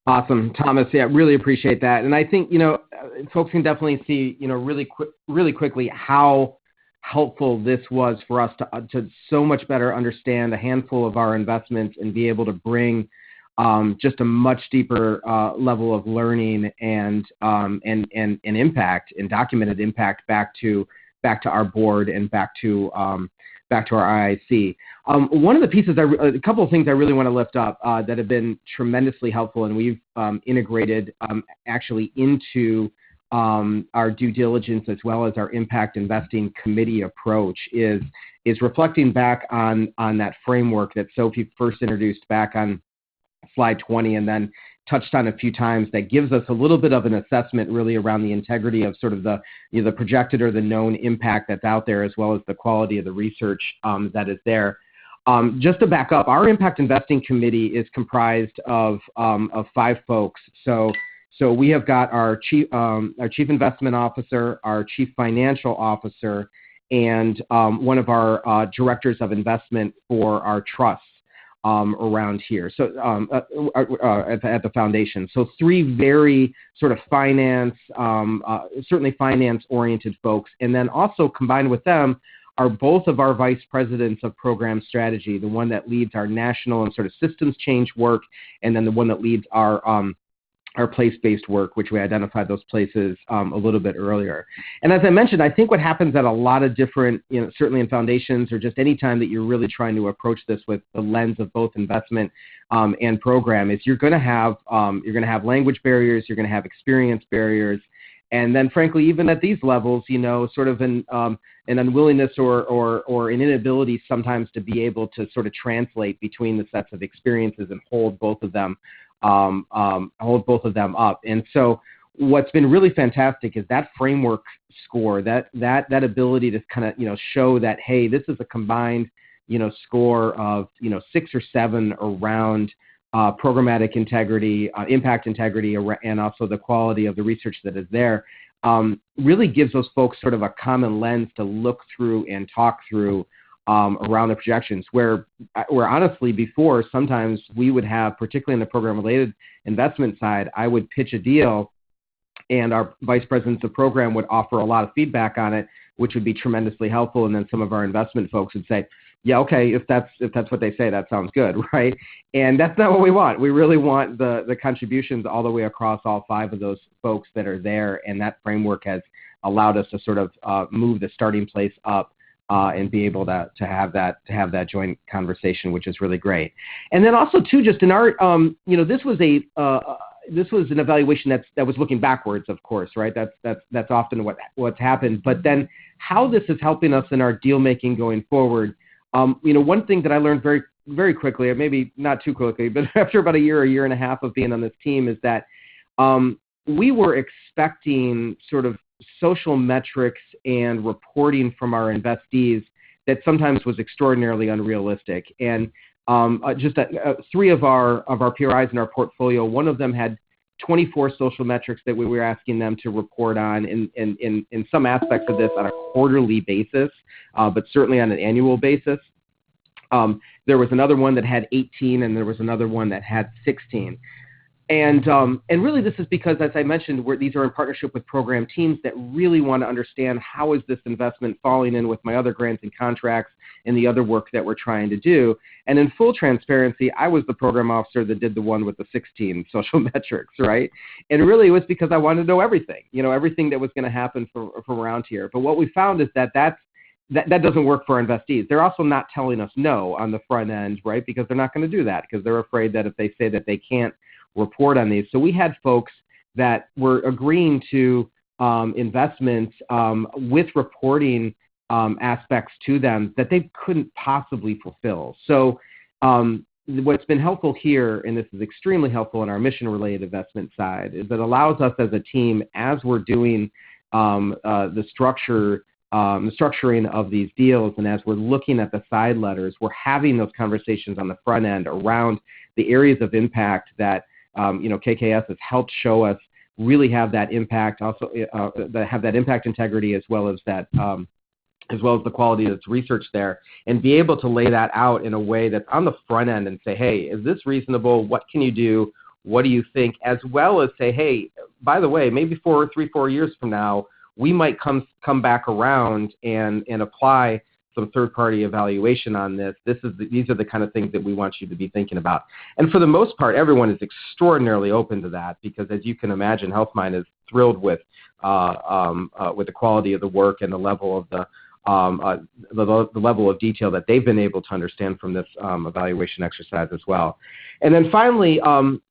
Awesome, Thomas. Yeah, really appreciate that. And I think, folks can definitely see, really quickly how helpful this was for us to so much better understand a handful of our investments and be able to bring just a much deeper level of learning and impact and documented impact back to our board and back to our IIC. One of the pieces, a couple of things I really want to lift up that have been tremendously helpful, and we've integrated actually into our due diligence as well as our impact investing committee approach is reflecting back on that framework that Sophie first introduced back on slide 20 and then touched on a few times, that gives us a little bit of an assessment really around the integrity of sort of the projected or the known impact that's out there, as well as the quality of the research that is there. Just to back up, our impact investing committee is comprised of 5 folks. So we have got our chief investment officer, our chief financial officer, and one of our directors of investment for our trusts around here. So at the foundation. So 3 very sort of finance, certainly finance-oriented folks, and then also combined with them are both of our vice presidents of program strategy, the one that leads our national and sort of systems change work, and then the one that leads our place-based work, which we identified those places a little bit earlier. And as I mentioned, I think what happens at a lot of different, certainly in foundations or just any time that you're really trying to approach this with the lens of both investment and program, is you're going to have language barriers, you're going to have experience barriers, and then frankly, even at these levels, sort of an unwillingness or an inability sometimes to be able to sort of translate between the sets of experiences and hold both of them up. And so what's been really fantastic is that framework score, that ability to kind of, show that, hey, this is a combined, score of, 6 or 7 around programmatic integrity, impact integrity, and also the quality of the research that is there, really gives those folks sort of a common lens to look through and talk through around the projections, where honestly before, sometimes we would have, particularly in the program-related investment side, I would pitch a deal and our vice presidents of program would offer a lot of feedback on it, which would be tremendously helpful. And then some of our investment folks would say, yeah, okay, if that's what they say, that sounds good, right? And that's not what we want. We really want the contributions all the way across all 5 of those folks that are there, and that framework has allowed us to sort of move the starting place up and be able to have that joint conversation, which is really great. And then also too, just in our, this was an evaluation that was looking backwards, of course, right? That's often what's happened. But then how this is helping us in our deal making going forward. One thing that I learned very, very quickly, or maybe not too quickly, but after about a year and a half of being on this team, is that we were expecting sort of social metrics and reporting from our investees that sometimes was extraordinarily unrealistic. And just 3 of our PRIs in our portfolio, one of them had 24 social metrics that we were asking them to report on in some aspects of this on a quarterly basis, but certainly on an annual basis. There was another one that had 18, and there was another one that had 16. And really this is because, as I mentioned, these are in partnership with program teams that really want to understand how is this investment falling in with my other grants and contracts and the other work that we're trying to do. And in full transparency, I was the program officer that did the one with the 16 social metrics, right? And really it was because I wanted to know everything, everything that was going to happen from around here. But what we found is that doesn't work for our investees. They're also not telling us no on the front end, right? Because they're not going to do that, because they're afraid that if they say that they can't report on these. So we had folks that were agreeing to investments with reporting aspects to them that they couldn't possibly fulfill. So what's been helpful here, and this is extremely helpful in our mission-related investment side, is it allows us as a team, as we're doing the structuring of these deals, and as we're looking at the side letters, we're having those conversations on the front end around the areas of impact that KKS has helped show us really have that impact, also that have that impact integrity, as well as that as well as the quality of its research there, and be able to lay that out in a way that's on the front end and say, hey, is this reasonable? What can you do? What do you think? As well as say, hey, by the way, maybe 4 years from now, we might come back around and apply some third-party evaluation on this. These are the kind of things that we want you to be thinking about. And for the most part, everyone is extraordinarily open to that because, as you can imagine, HealthMine is thrilled with the quality of the work and the level of the level of detail that they've been able to understand from this evaluation exercise as well. And then finally,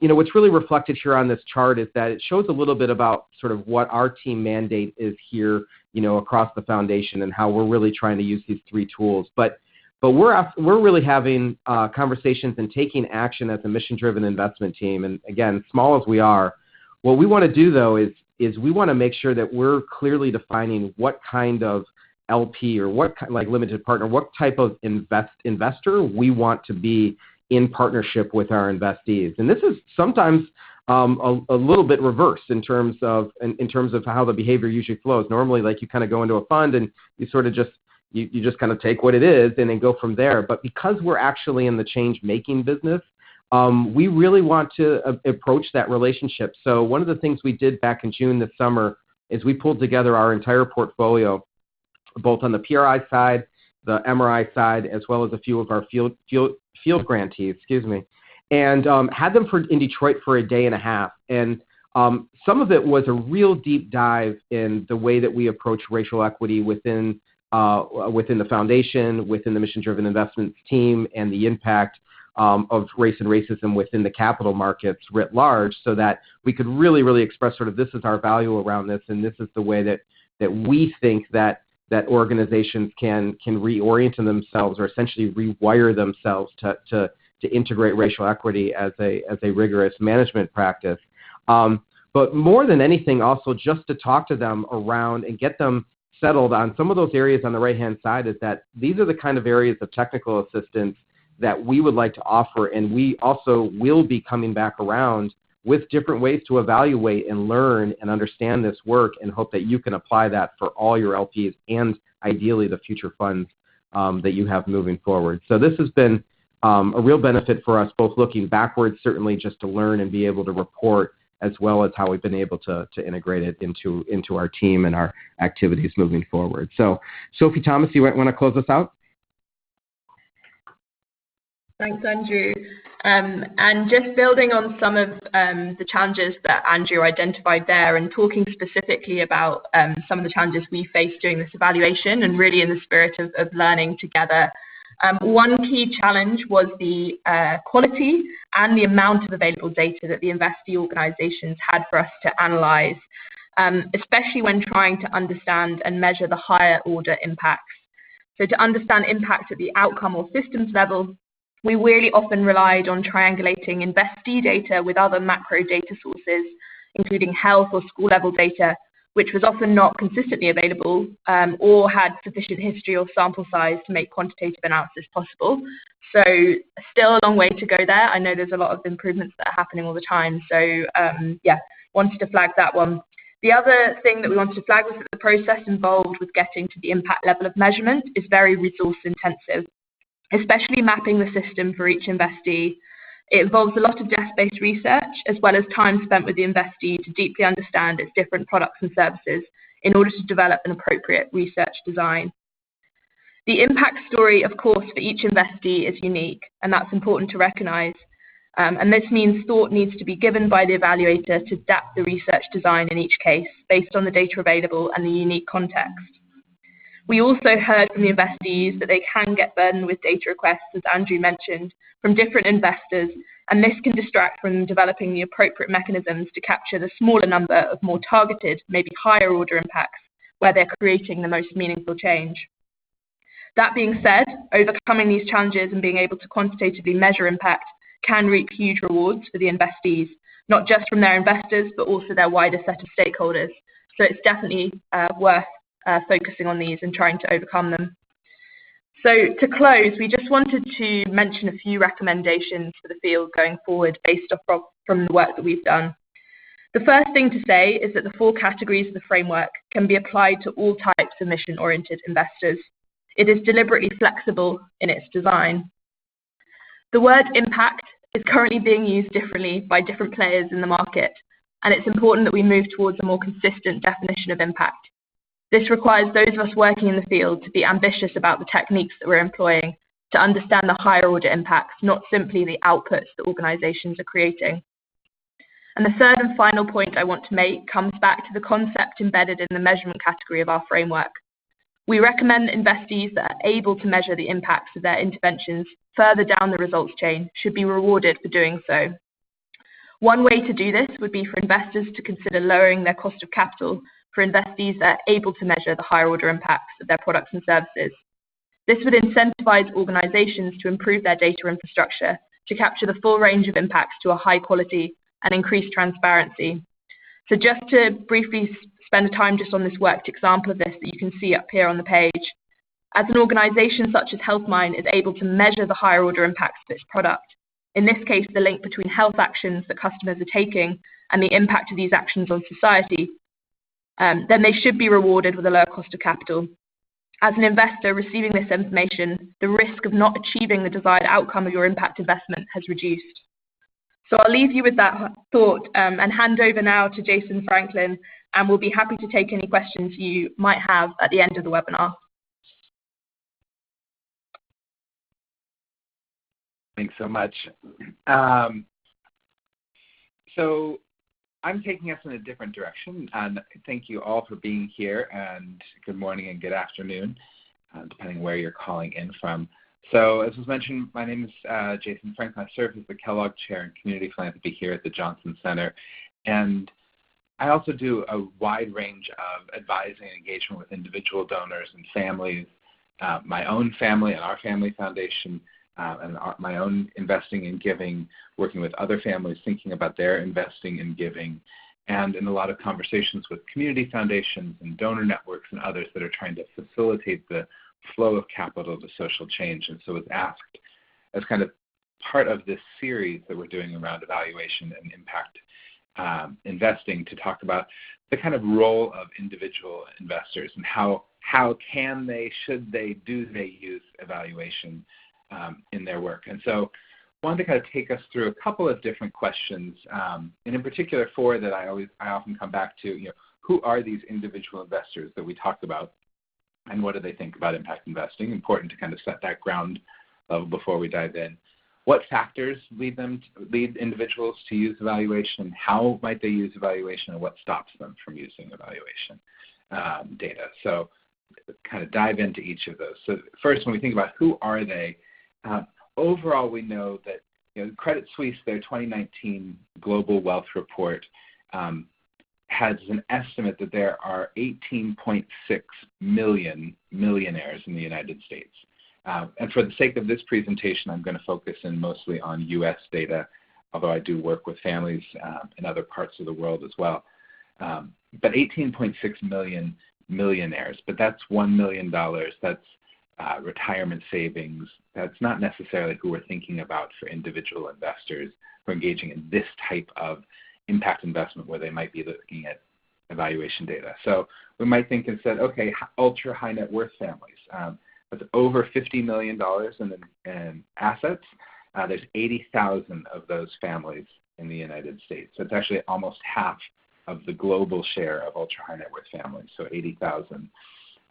what's really reflected here on this chart is that it shows a little bit about sort of what our team mandate is here, across the foundation and how we're really trying to use these 3 tools. But we're really having conversations and taking action as a mission-driven investment team. And again, small as we are, what we want to do though is we want to make sure that we're clearly defining what kind of LP or like limited partner, what type of investor we want to be in partnership with our investees. And this is sometimes a little bit reverse in terms of how the behavior usually flows. Normally, like you kind of go into a fund and you sort of just kind of take what it is and then go from there. But because we're actually in the change-making business, we really want to approach that relationship. So one of the things we did back in June this summer is we pulled together our entire portfolio, both on the PRI side, the MRI side, as well as a few of our field grantees, and had them in Detroit for a day and a half. And some of it was a real deep dive in the way that we approach racial equity within the foundation, within the mission-driven investments team, and the impact of race and racism within the capital markets writ large, so that we could really, really express sort of this is our value around this, and this is the way that we think that organizations can reorient themselves or essentially rewire themselves to integrate racial equity as a rigorous management practice. But more than anything, also just to talk to them around and get them settled on some of those areas on the right-hand side, is that these are the kind of areas of technical assistance that we would like to offer, and we also will be coming back around with different ways to evaluate and learn and understand this work, and hope that you can apply that for all your LPs and ideally the future funds that you have moving forward. So this has been a real benefit for us, both looking backwards, certainly just to learn and be able to report, as well as how we've been able to integrate it into our team and our activities moving forward. So Sophie Thomas, you want to close us out? Thanks, Andrew. And just building on some of the challenges that Andrew identified there, and talking specifically about some of the challenges we faced during this evaluation, and really in the spirit of learning together. One key challenge was the quality and the amount of available data that the investee organizations had for us to analyze, especially when trying to understand and measure the higher order impacts. So to understand impact at the outcome or systems level, we really often relied on triangulating investee data with other macro data sources, including health or school level data, which was often not consistently available or had sufficient history or sample size to make quantitative analysis possible. So still a long way to go there. I know there's a lot of improvements that are happening all the time. So wanted to flag that one. The other thing that we wanted to flag was that the process involved with getting to the impact level of measurement is very resource intensive, especially mapping the system for each investee. It involves a lot of desk-based research, as well as time spent with the investee to deeply understand its different products and services in order to develop an appropriate research design. The impact story, of course, for each investee is unique, and that's important to recognize. And this means thought needs to be given by the evaluator to adapt the research design in each case based on the data available and the unique context. We also heard from the investees that they can get burdened with data requests, as Andrew mentioned, from different investors, and this can distract from developing the appropriate mechanisms to capture the smaller number of more targeted, maybe higher order impacts, where they're creating the most meaningful change. That being said, overcoming these challenges and being able to quantitatively measure impact can reap huge rewards for the investees, not just from their investors, but also their wider set of stakeholders. So it's definitely worth focusing on these and trying to overcome them. So to close, we just wanted to mention a few recommendations for the field going forward based off from the work that we've done. The first thing to say is that the 4 categories of the framework can be applied to all types of mission-oriented investors. It is deliberately flexible in its design. The word impact is currently being used differently by different players in the market, and it's important that we move towards a more consistent definition of impact. This requires those of us working in the field to be ambitious about the techniques that we're employing to understand the higher order impacts, not simply the outputs that organizations are creating. And the third and final point I want to make comes back to the concept embedded in the measurement category of our framework. We recommend that investees that are able to measure the impacts of their interventions further down the results chain should be rewarded for doing so. One way to do this would be for investors to consider lowering their cost of capital for investees that are able to measure the higher order impacts of their products and services. This would incentivize organizations to improve their data infrastructure to capture the full range of impacts to a high quality and increase transparency. So just to briefly spend time just on this worked example of this that you can see up here on the page. As an organization such as HealthMine is able to measure the higher order impacts of its product, in this case the link between health actions that customers are taking and the impact of these actions on society, then they should be rewarded with a lower cost of capital. As an investor receiving this information, the risk of not achieving the desired outcome of your impact investment has reduced. So I'll leave you with that thought and hand over now to Jason Franklin, and we'll be happy to take any questions you might have at the end of the webinar. Thanks so much. So I'm taking us in a different direction, and thank you all for being here, and good morning and good afternoon, depending where you're calling in from. So as was mentioned, my name is Jason Franklin. I serve as the Kellogg Chair in Community Philanthropy here at the Johnson Center, and I also do a wide range of advising and engagement with individual donors and families, my own family and our family foundation, and my own investing and giving, working with other families thinking about their investing and giving, and in a lot of conversations with community foundations and donor networks and others that are trying to facilitate the flow of capital to social change. And so was asked as kind of part of this series that we're doing around evaluation and impact investing to talk about the kind of role of individual investors and how can they, should they, do they use evaluation in their work. And so I wanted to kind of take us through a couple of different questions, and in particular four that I often come back to. Who are these individual investors that we talked about, and what do they think about impact investing? Important to kind of set that ground level before we dive in. What factors lead individuals to use evaluation? How might they use evaluation, and what stops them from using evaluation data? So kind of dive into each of those. So first, when we think about who are they, overall we know that Credit Suisse, their 2019 Global Wealth Report, has an estimate that there are 18.6 million millionaires in the United States. And for the sake of this presentation, I'm going to focus in mostly on U.S. data, although I do work with families in other parts of the world as well. But 18.6 million millionaires, but that's $1 million. That's retirement savings. That's not necessarily who we're thinking about for individual investors who are engaging in this type of impact investment where they might be looking at evaluation data. So we might think instead, okay, ultra high net worth families. That's over $50 million in assets. There's 80,000 of those families in the United States. So it's actually almost half of the global share of ultra high net worth families, so 80,000.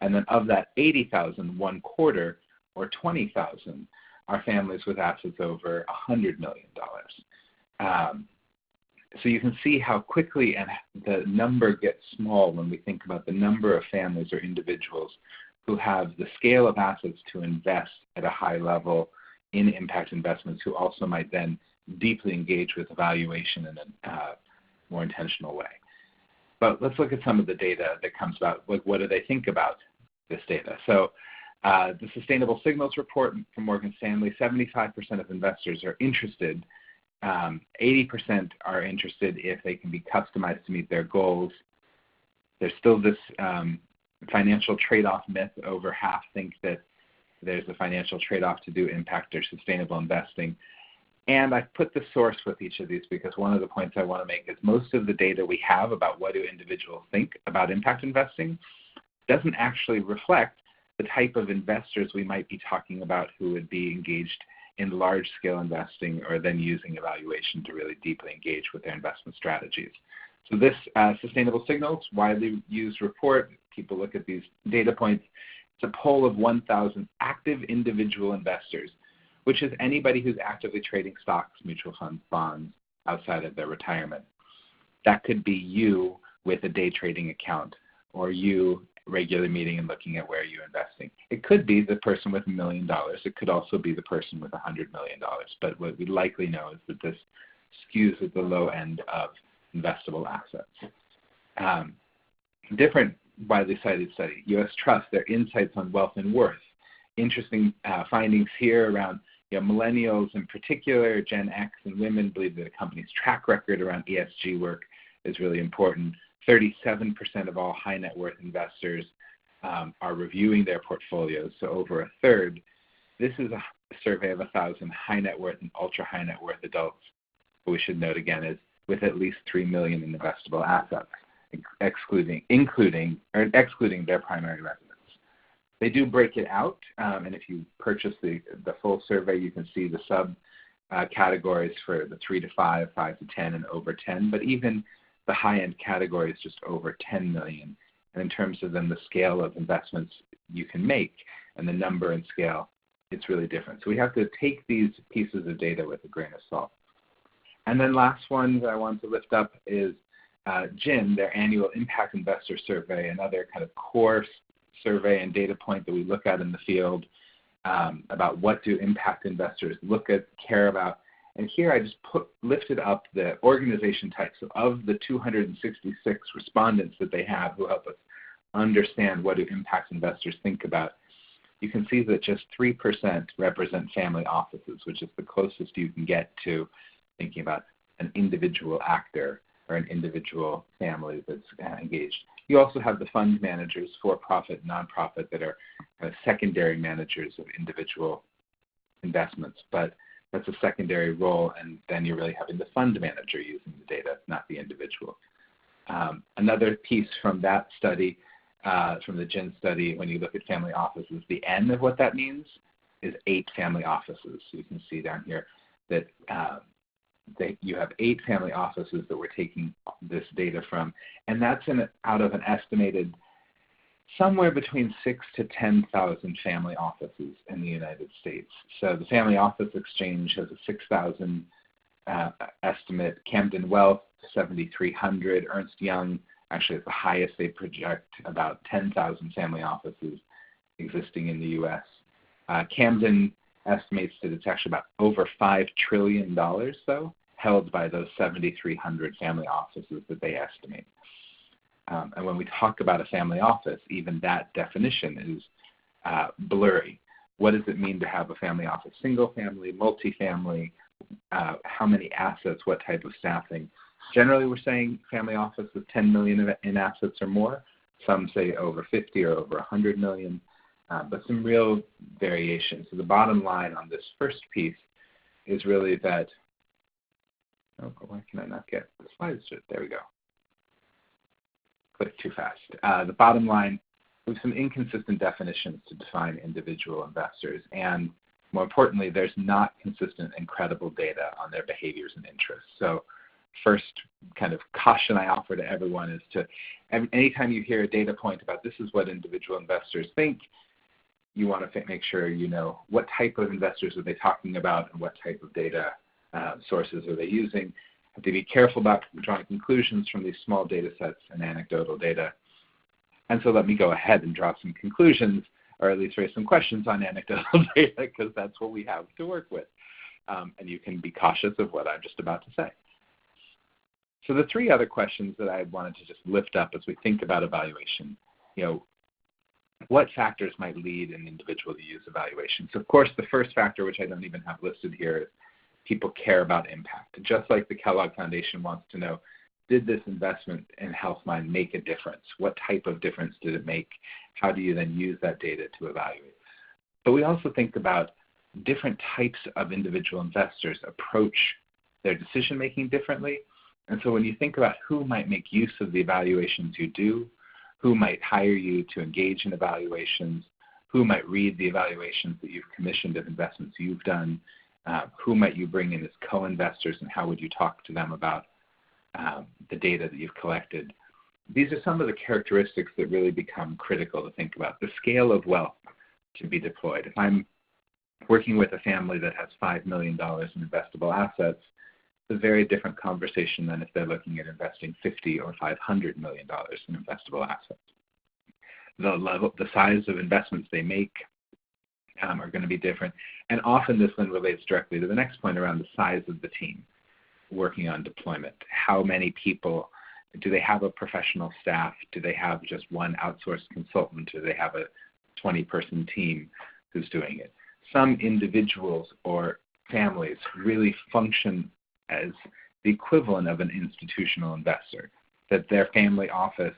And then of that 80,000, 1/4 or 20,000 are families with assets over $100 million. So you can see how quickly and the number gets small when we think about the number of families or individuals who have the scale of assets to invest at a high level in impact investments, who also might then deeply engage with evaluation in a more intentional way. But let's look at some of the data that comes about. What do they think about this data? So the Sustainable Signals report from Morgan Stanley, 75% of investors are interested. 80% are interested if they can be customized to meet their goals. There's still this financial trade-off myth. Over half think that there's a financial trade-off to do impact or sustainable investing. And I've put the source with each of these because one of the points I want to make is most of the data we have about what do individuals think about impact investing doesn't actually reflect the type of investors we might be talking about who would be engaged in large-scale investing or then using evaluation to really deeply engage with their investment strategies. So this Sustainable Signals, widely used report, people look at these data points. It's a poll of 1,000 active individual investors, which is anybody who's actively trading stocks, mutual funds, bonds outside of their retirement. That could be you with a day trading account, or you regularly meeting and looking at where you're investing. It could be the person with $1 million. It could also be the person with $100 million. But what we likely know is that this skews at the low end of investable assets. Different widely cited study, U.S. Trust, their insights on wealth and worth. Interesting findings here around millennials in particular, Gen X and women believe that a company's track record around ESG work is really important. 37% of all high net worth investors are reviewing their portfolios, so over a third. This is a survey of 1,000 high net worth and ultra high net worth adults. What we should note again is with at least $3 million in investable assets, excluding their primary residence. They do break it out, and if you purchase the full survey, you can see the sub categories for the 3 to 5, 5 to 10, and over 10. But even the high-end category is just over 10 million. And in terms of then the scale of investments you can make and the number and scale, it's really different. So we have to take these pieces of data with a grain of salt. And then last one that I want to lift up is GIN, their annual impact investor survey, another kind of core survey and data point that we look at in the field about what do impact investors look at, care about. And here I just lifted up the organization types of the 266 respondents that they have who help us understand what do impact investors think about. You can see that just 3% represent family offices, which is the closest you can get to thinking about an individual actor or an individual family that's engaged. You also have the fund managers, for-profit, nonprofit, that are kind of secondary managers of individual investments, but that's a secondary role, and then you're really having the fund manager using the data, not the individual. Another piece from that study, from the GIN study, when you look at family offices, the N of what that means is 8 family offices. So you can see down here that you have 8 family offices that we're taking this data from, and that's out of an estimated somewhere between 6,000 to 10,000 family offices in the United States. So the Family Office Exchange has a 6,000 estimate. Camden Wealth, 7,300. Ernst Young actually is the highest. They project about 10,000 family offices existing in the U.S. Camden estimates that it's actually about over $5 trillion, though, held by those 7,300 family offices that they estimate. And when we talk about a family office, even that definition is blurry. What does it mean to have a family office? Single family, multifamily, how many assets, what type of staffing? Generally, we're saying family office with 10 million in assets or more. Some say over 50 or over 100 million, but some real variation. So the bottom line on this first piece is really that, oh, why can I not get the slides? There we go. Click too fast. The bottom line, we have some inconsistent definitions to define individual investors, and more importantly, there's not consistent and credible data on their behaviors and interests. So first kind of caution I offer to everyone is to, anytime you hear a data point about this is what individual investors think, you want to make sure you know what type of investors are they talking about and what type of data sources are they using. Have to be careful about drawing conclusions from these small data sets and anecdotal data. And so let me go ahead and draw some conclusions, or at least raise some questions on anecdotal data, because that's what we have to work with. And you can be cautious of what I'm just about to say. So the 3 other questions that I wanted to just lift up as we think about evaluation, what factors might lead an individual to use evaluation? So of course, the first factor, which I don't even have listed here, is people care about impact. Just like the Kellogg Foundation wants to know, did this investment in HealthMine make a difference? What type of difference did it make? How do you then use that data to evaluate? But we also think about different types of individual investors approach their decision-making differently. And so when you think about who might make use of the evaluations you do, who might hire you to engage in evaluations, who might read the evaluations that you've commissioned of investments you've done, Who might you bring in as co-investors, and how would you talk to them about the data that you've collected? These are some of the characteristics that really become critical to think about. The scale of wealth to be deployed. If I'm working with a family that has $5 million in investable assets, it's a very different conversation than if they're looking at investing $50 or $500 million in investable assets. The size of investments they make are going to be different. And often this then relates directly to the next point around the size of the team working on deployment. How many people, do they have a professional staff? Do they have just one outsourced consultant? Do they have a 20-person team who's doing it? Some individuals or families really function as the equivalent of an institutional investor, that their family office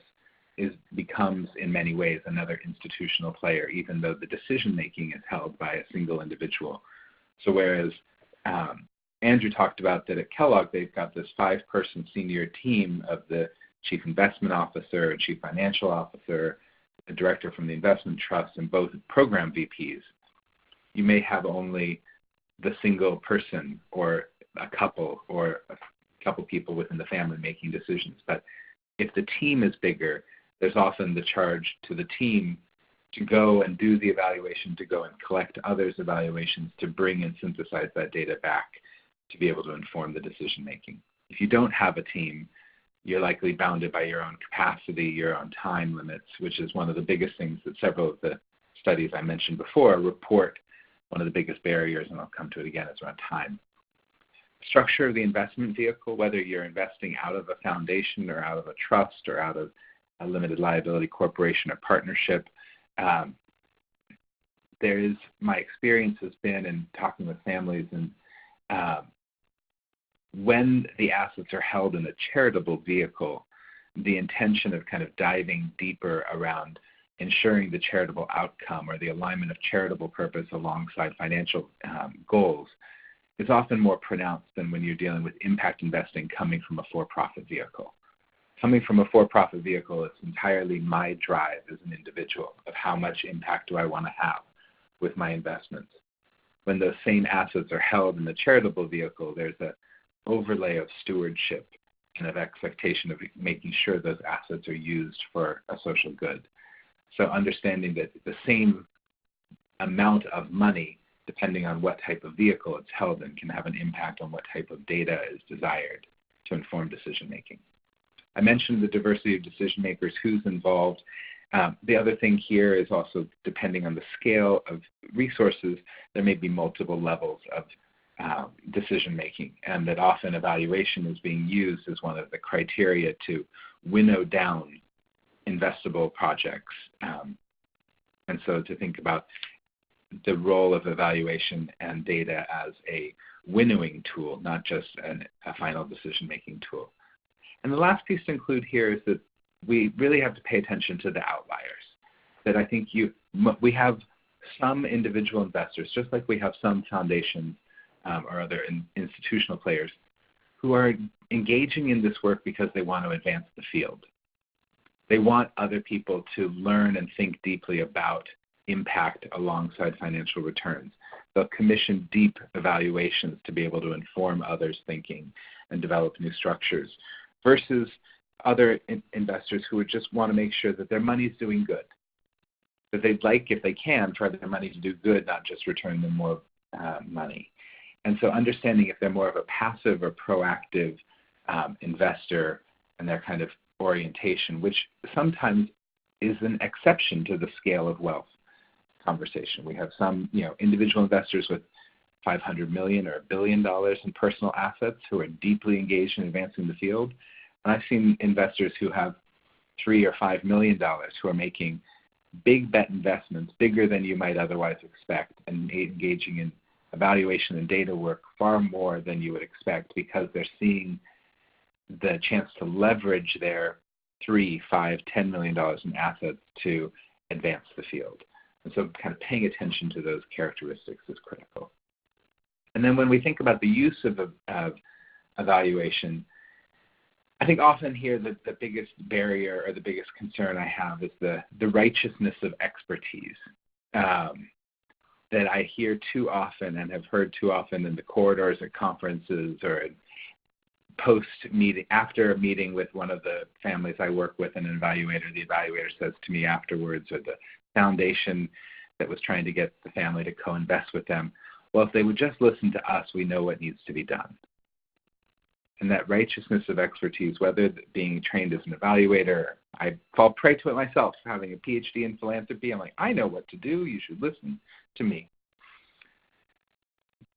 becomes in many ways another institutional player, even though the decision-making is held by a single individual. So whereas Andrew talked about that at Kellogg, they've got this 5-person senior team of the chief investment officer, a chief financial officer, a director from the investment trust, and both program VPs. You may have only the single person or a couple people within the family making decisions. But if the team is bigger, there's often the charge to the team to go and do the evaluation, to go and collect others' evaluations, to bring and synthesize that data back to be able to inform the decision making. If you don't have a team, you're likely bounded by your own capacity, your own time limits, which is one of the biggest things that several of the studies I mentioned before report. One of the biggest barriers, and I'll come to it again, is around time. Structure of the investment vehicle, whether you're investing out of a foundation or out of a trust or out of a limited liability corporation or partnership. My experience has been in talking with families, and when the assets are held in a charitable vehicle, the intention of kind of diving deeper around ensuring the charitable outcome or the alignment of charitable purpose alongside financial goals is often more pronounced than when you're dealing with impact investing coming from a for-profit vehicle. Coming from a for-profit vehicle, it's entirely my drive as an individual of how much impact do I want to have with my investments. When those same assets are held in the charitable vehicle, there's an overlay of stewardship and of expectation of making sure those assets are used for a social good. So understanding that the same amount of money, depending on what type of vehicle it's held in, can have an impact on what type of data is desired to inform decision making. I mentioned the diversity of decision makers, who's involved. The other thing here is also, depending on the scale of resources, there may be multiple levels of decision making, and that often evaluation is being used as one of the criteria to winnow down investable projects. And so to think about the role of evaluation and data as a winnowing tool, not just a final decision-making tool. And the last piece to include here is that we really have to pay attention to the outliers. That I think we have some individual investors, just like we have some foundations or other institutional players, who are engaging in this work because they want to advance the field. They want other people to learn and think deeply about impact alongside financial returns. They'll commission deep evaluations to be able to inform others' thinking and develop new structures, versus other investors who would just want to make sure that their money is doing good. That they'd like, if they can, for their money to do good, not just return them more money. And so understanding if they're more of a passive or proactive investor and their kind of orientation, which sometimes is an exception to the scale of wealth conversation. We have some, individual investors with $500 million or $1 billion in personal assets who are deeply engaged in advancing the field. And I've seen investors who have $3 or $5 million who are making big bet investments, bigger than you might otherwise expect, and engaging in evaluation and data work far more than you would expect, because they're seeing the chance to leverage their $3, $5, $10 million in assets to advance the field. And so kind of paying attention to those characteristics is critical. And then when we think about the use of evaluation, I think often here the biggest barrier or the biggest concern I have is the righteousness of expertise. That that I hear too often and have heard too often in the corridors at conferences or at post-meeting, after a meeting with one of the families I work with, an evaluator, the evaluator says to me afterwards, or the foundation that was trying to get the family to co-invest with them, well, if they would just listen to us, we know what needs to be done. And that righteousness of expertise, whether being trained as an evaluator, I fall prey to it myself, having a PhD in philanthropy. I'm like, I know what to do. You should listen to me.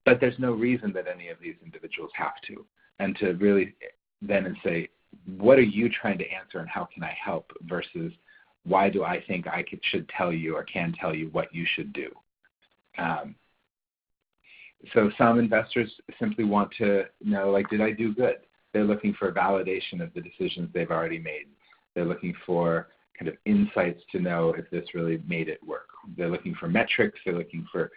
But there's no reason that any of these individuals have to. And to really then say, what are you trying to answer and how can I help, versus why do I think I should tell you or can tell you what you should do. So some investors simply want to know, like, did I do good? They're looking for validation of the decisions they've already made. They're looking for kind of insights to know if this really made it work. They're looking for metrics. They're looking for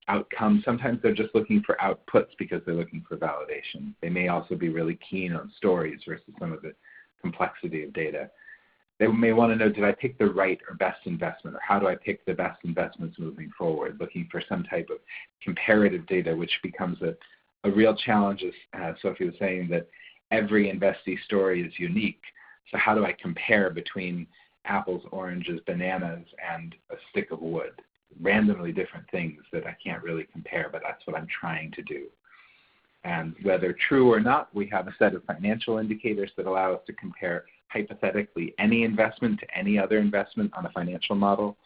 outcomes. Sometimes they're just looking for outputs because they're looking for validation. They may also be really keen on stories versus some of the complexity of data. They may want to know, did I pick the right or best investment, or how do I pick the best investments moving forward, looking for some type of comparative data, which becomes a real challenge, as Sophie was saying, that every investee story is unique. So how do I compare between apples, oranges, bananas, and a stick of wood? Randomly different things that I can't really compare, but that's what I'm trying to do. And whether true or not, we have a set of financial indicators that allow us to compare hypothetically any investment to any other investment on a financial model.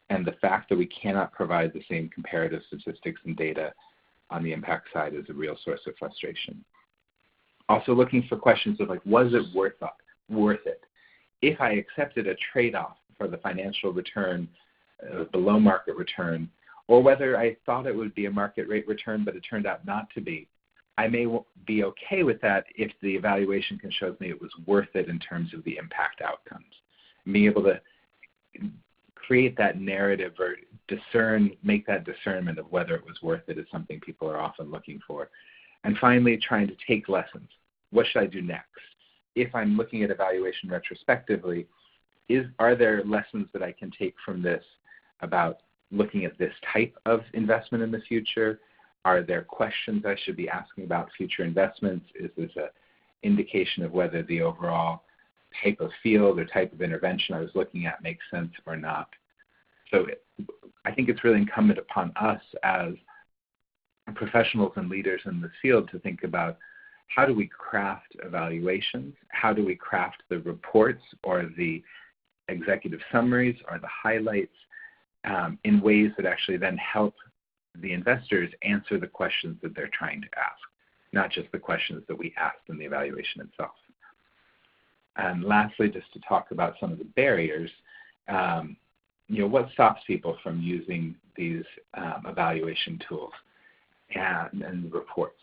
And the fact that we cannot provide the same comparative statistics and data on the impact side is a real source of frustration. Also looking for questions of, like, was it worth it? If I accepted a trade-off for the financial return, below market return, or whether I thought it would be a market rate return but it turned out not to be, I may be okay with that if the evaluation can show me it was worth it in terms of the impact outcomes. Being able to create that narrative or make that discernment of whether it was worth it is something people are often looking for. And finally, trying to take lessons. What should I do next? If I'm looking at evaluation retrospectively, are there lessons that I can take from this about looking at this type of investment in the future? Are there questions I should be asking about future investments? Is this an indication of whether the overall type of field or type of intervention I was looking at makes sense or not? So I think it's really incumbent upon us as professionals and leaders in this field to think about, how do we craft evaluations? How do we craft the reports or the executive summaries or the highlights in ways that actually then help the investors answer the questions that they're trying to ask, not just the questions that we asked in the evaluation itself. And lastly, just to talk about some of the barriers, what stops people from using these evaluation tools and reports?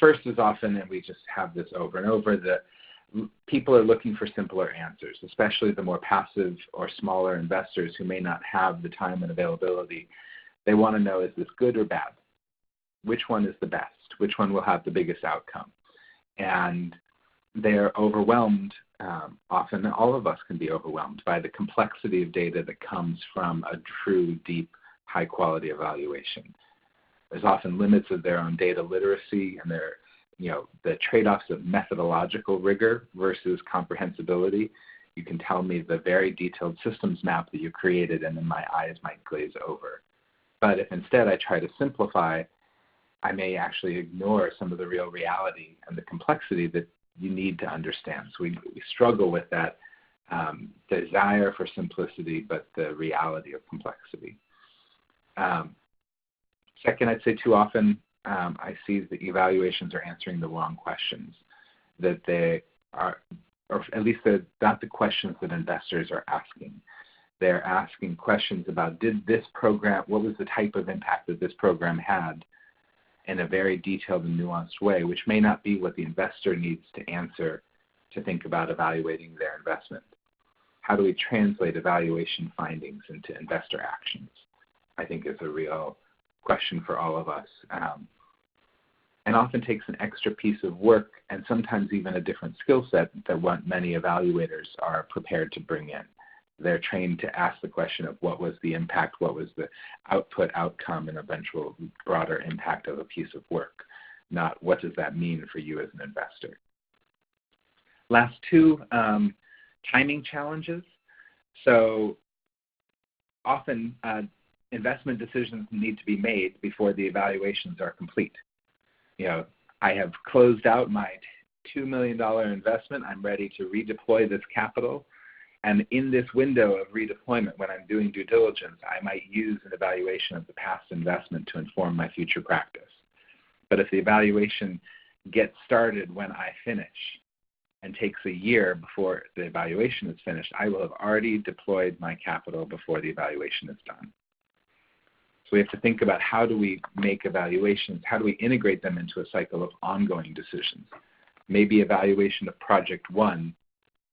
First is often, and we just have this over and over, that people are looking for simpler answers, especially the more passive or smaller investors who may not have the time and availability. They want to know, is this good or bad? Which one is the best? Which one will have the biggest outcome? And they're overwhelmed. Often all of us can be overwhelmed by the complexity of data that comes from a true, deep, high-quality evaluation. There's often limits of their own data literacy and the trade-offs of methodological rigor versus comprehensibility. You can tell me the very detailed systems map that you created, and then my eyes might glaze over. But if instead I try to simplify, I may actually ignore some of the real reality and the complexity that you need to understand. So we struggle with that desire for simplicity, but the reality of complexity. Second, I'd say too often I see that evaluations are answering the wrong questions, that they are, or at least they're not the questions that investors are asking. They're asking questions about, did this program, what was the type of impact that this program had, in a very detailed and nuanced way, which may not be what the investor needs to answer to think about evaluating their investment. How do we translate evaluation findings into investor actions? I think is a real question for all of us, and often takes an extra piece of work and sometimes even a different skill set than what many evaluators are prepared to bring in. they're trained to ask the question of what was the impact, what was the output, outcome, and eventual broader impact of a piece of work, not what does that mean for you as an investor. Last two, timing challenges. So often investment decisions need to be made before the evaluations are complete. I have closed out my $2 million investment. I'm ready to redeploy this capital. And in this window of redeployment, when I'm doing due diligence, I might use an evaluation of the past investment to inform my future practice. But if the evaluation gets started when I finish and takes a year before the evaluation is finished, I will have already deployed my capital before the evaluation is done. So we have to think about how do we make evaluations, how do we integrate them into a cycle of ongoing decisions. Maybe evaluation of project 1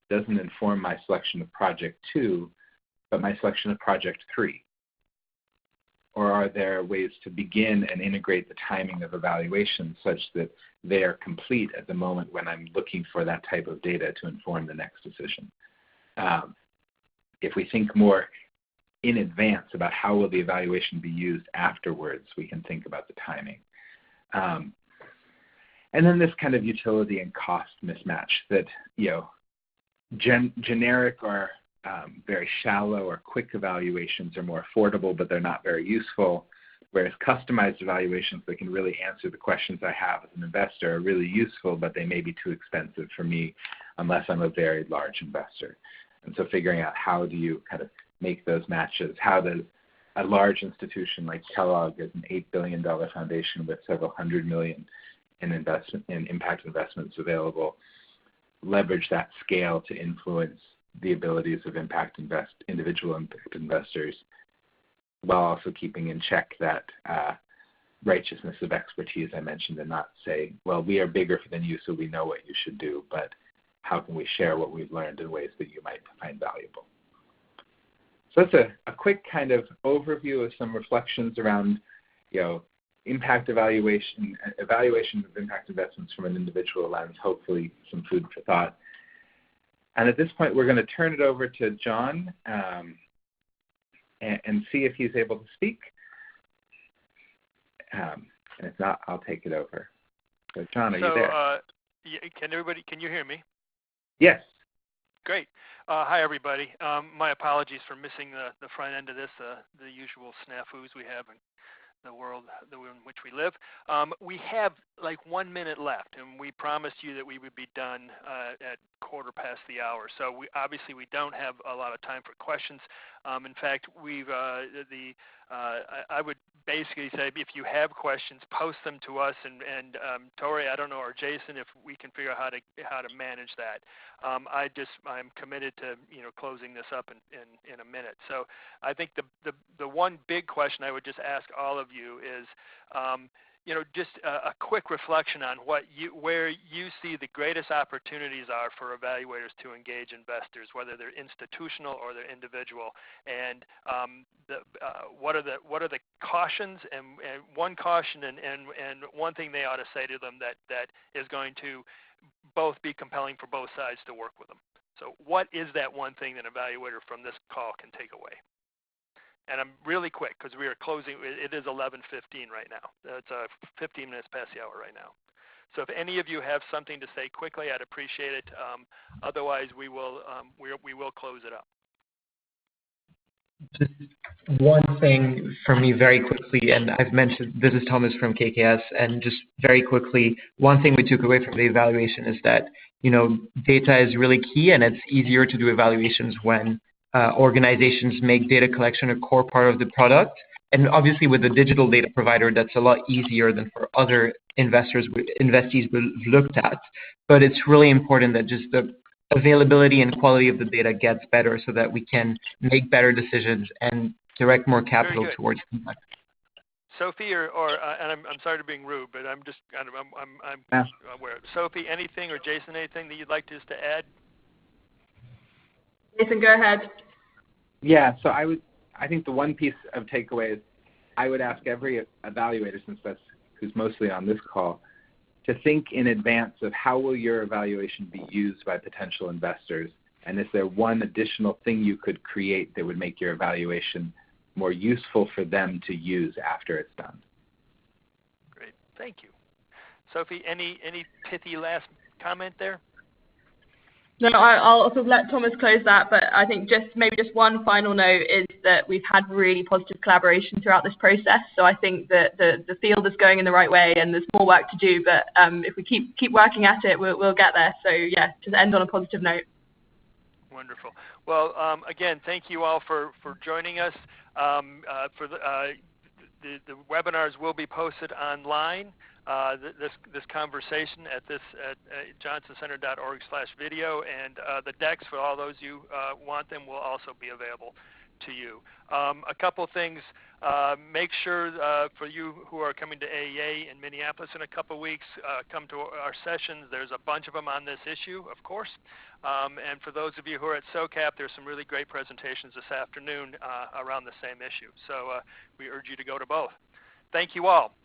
doesn't inform my selection of project 2, but my selection of project 3. Or are there ways to begin and integrate the timing of evaluations such that they are complete at the moment when I'm looking for that type of data to inform the next decision? If we think more in advance about how will the evaluation be used afterwards, we can think about the timing. And then this kind of utility and cost mismatch that, generic or very shallow or quick evaluations are more affordable, but they're not very useful, whereas customized evaluations that can really answer the questions I have as an investor are really useful, but they may be too expensive for me unless I'm a very large investor. And so figuring out how do you kind of make those matches, how does a large institution like Kellogg, as an $8 billion foundation with several hundred million in impact investments available, leverage that scale to influence the abilities of individual impact investors, while also keeping in check that righteousness of expertise I mentioned, and not say, well, we are bigger than you, so we know what you should do, but how can we share what we've learned in ways that you might find valuable? So that's a quick kind of overview of some reflections around, impact evaluation of impact investments from an individual lens, hopefully some food for thought. And at this point, we're going to turn it over to John and see if he's able to speak. And if not, I'll take it over. So John, are you there? Can you hear me? Yes. Great. Hi, everybody. My apologies for missing the front end of this, the usual snafus we have in the world in which we live. We have like 1 minute left, and we promised you that we would be done at 1/4 past the hour. So we don't have a lot of time for questions. In fact, I would basically say if you have questions, post them to us, and Tory, I don't know, or Jason, if we can figure out how to manage that. I'm committed to closing this up in a minute. So I think the one big question I would just ask all of you is just a quick reflection on where you see the greatest opportunities are for evaluators to engage investors, whether they're institutional or they're individual, and what are the cautions, and one caution and one thing they ought to say to them that is going to both be compelling for both sides to work with them. So what is that one thing that an evaluator from this call can take away? And I'm really quick because we are closing. It is 11:15 right now. It's 15 minutes past the hour right now. So if any of you have something to say quickly, I'd appreciate it. Otherwise, we will close it up. Just one thing for me very quickly, and I've mentioned, this is Thomas from KKS, and just very quickly, one thing we took away from the evaluation is that, data is really key, and it's easier to do evaluations when organizations make data collection a core part of the product. And obviously with a digital data provider, that's a lot easier than for other investees we've looked at. But it's really important that just the availability and quality of the data gets better so that we can make better decisions and direct more capital towards impact. Sophie, and I'm sorry to being rude, but I'm just I'm aware. Sophie, anything, or Jason, anything that you'd like just to add? Jason, go ahead. Yeah, so I think the one piece of takeaway is I would ask every evaluator, since that's who's mostly on this call, to think in advance of how will your evaluation be used by potential investors And is there one additional thing you could create that would make your evaluation more useful for them to use after it's done? Great, thank you. Sophie, any pithy last comment there? No, I'll also let Thomas close that, but I think just one final note is that we've had really positive collaboration throughout this process. So I think that the field is going in the right way, and there's more work to do. But if we keep working at it, we'll get there. So yeah, just end on a positive note. Wonderful. Well, again, thank you all for joining us. The webinars will be posted online. This conversation at johnsoncenter.org/video, and the decks for all those you want them will also be available to you. A couple things. Make sure for you who are coming to AEA in Minneapolis in a couple weeks, come to our sessions. There's a bunch of them on this issue, of course. And for those of you who are at SOCAP, there's some really great presentations this afternoon around the same issue. So we urge you to go to both. Thank you all.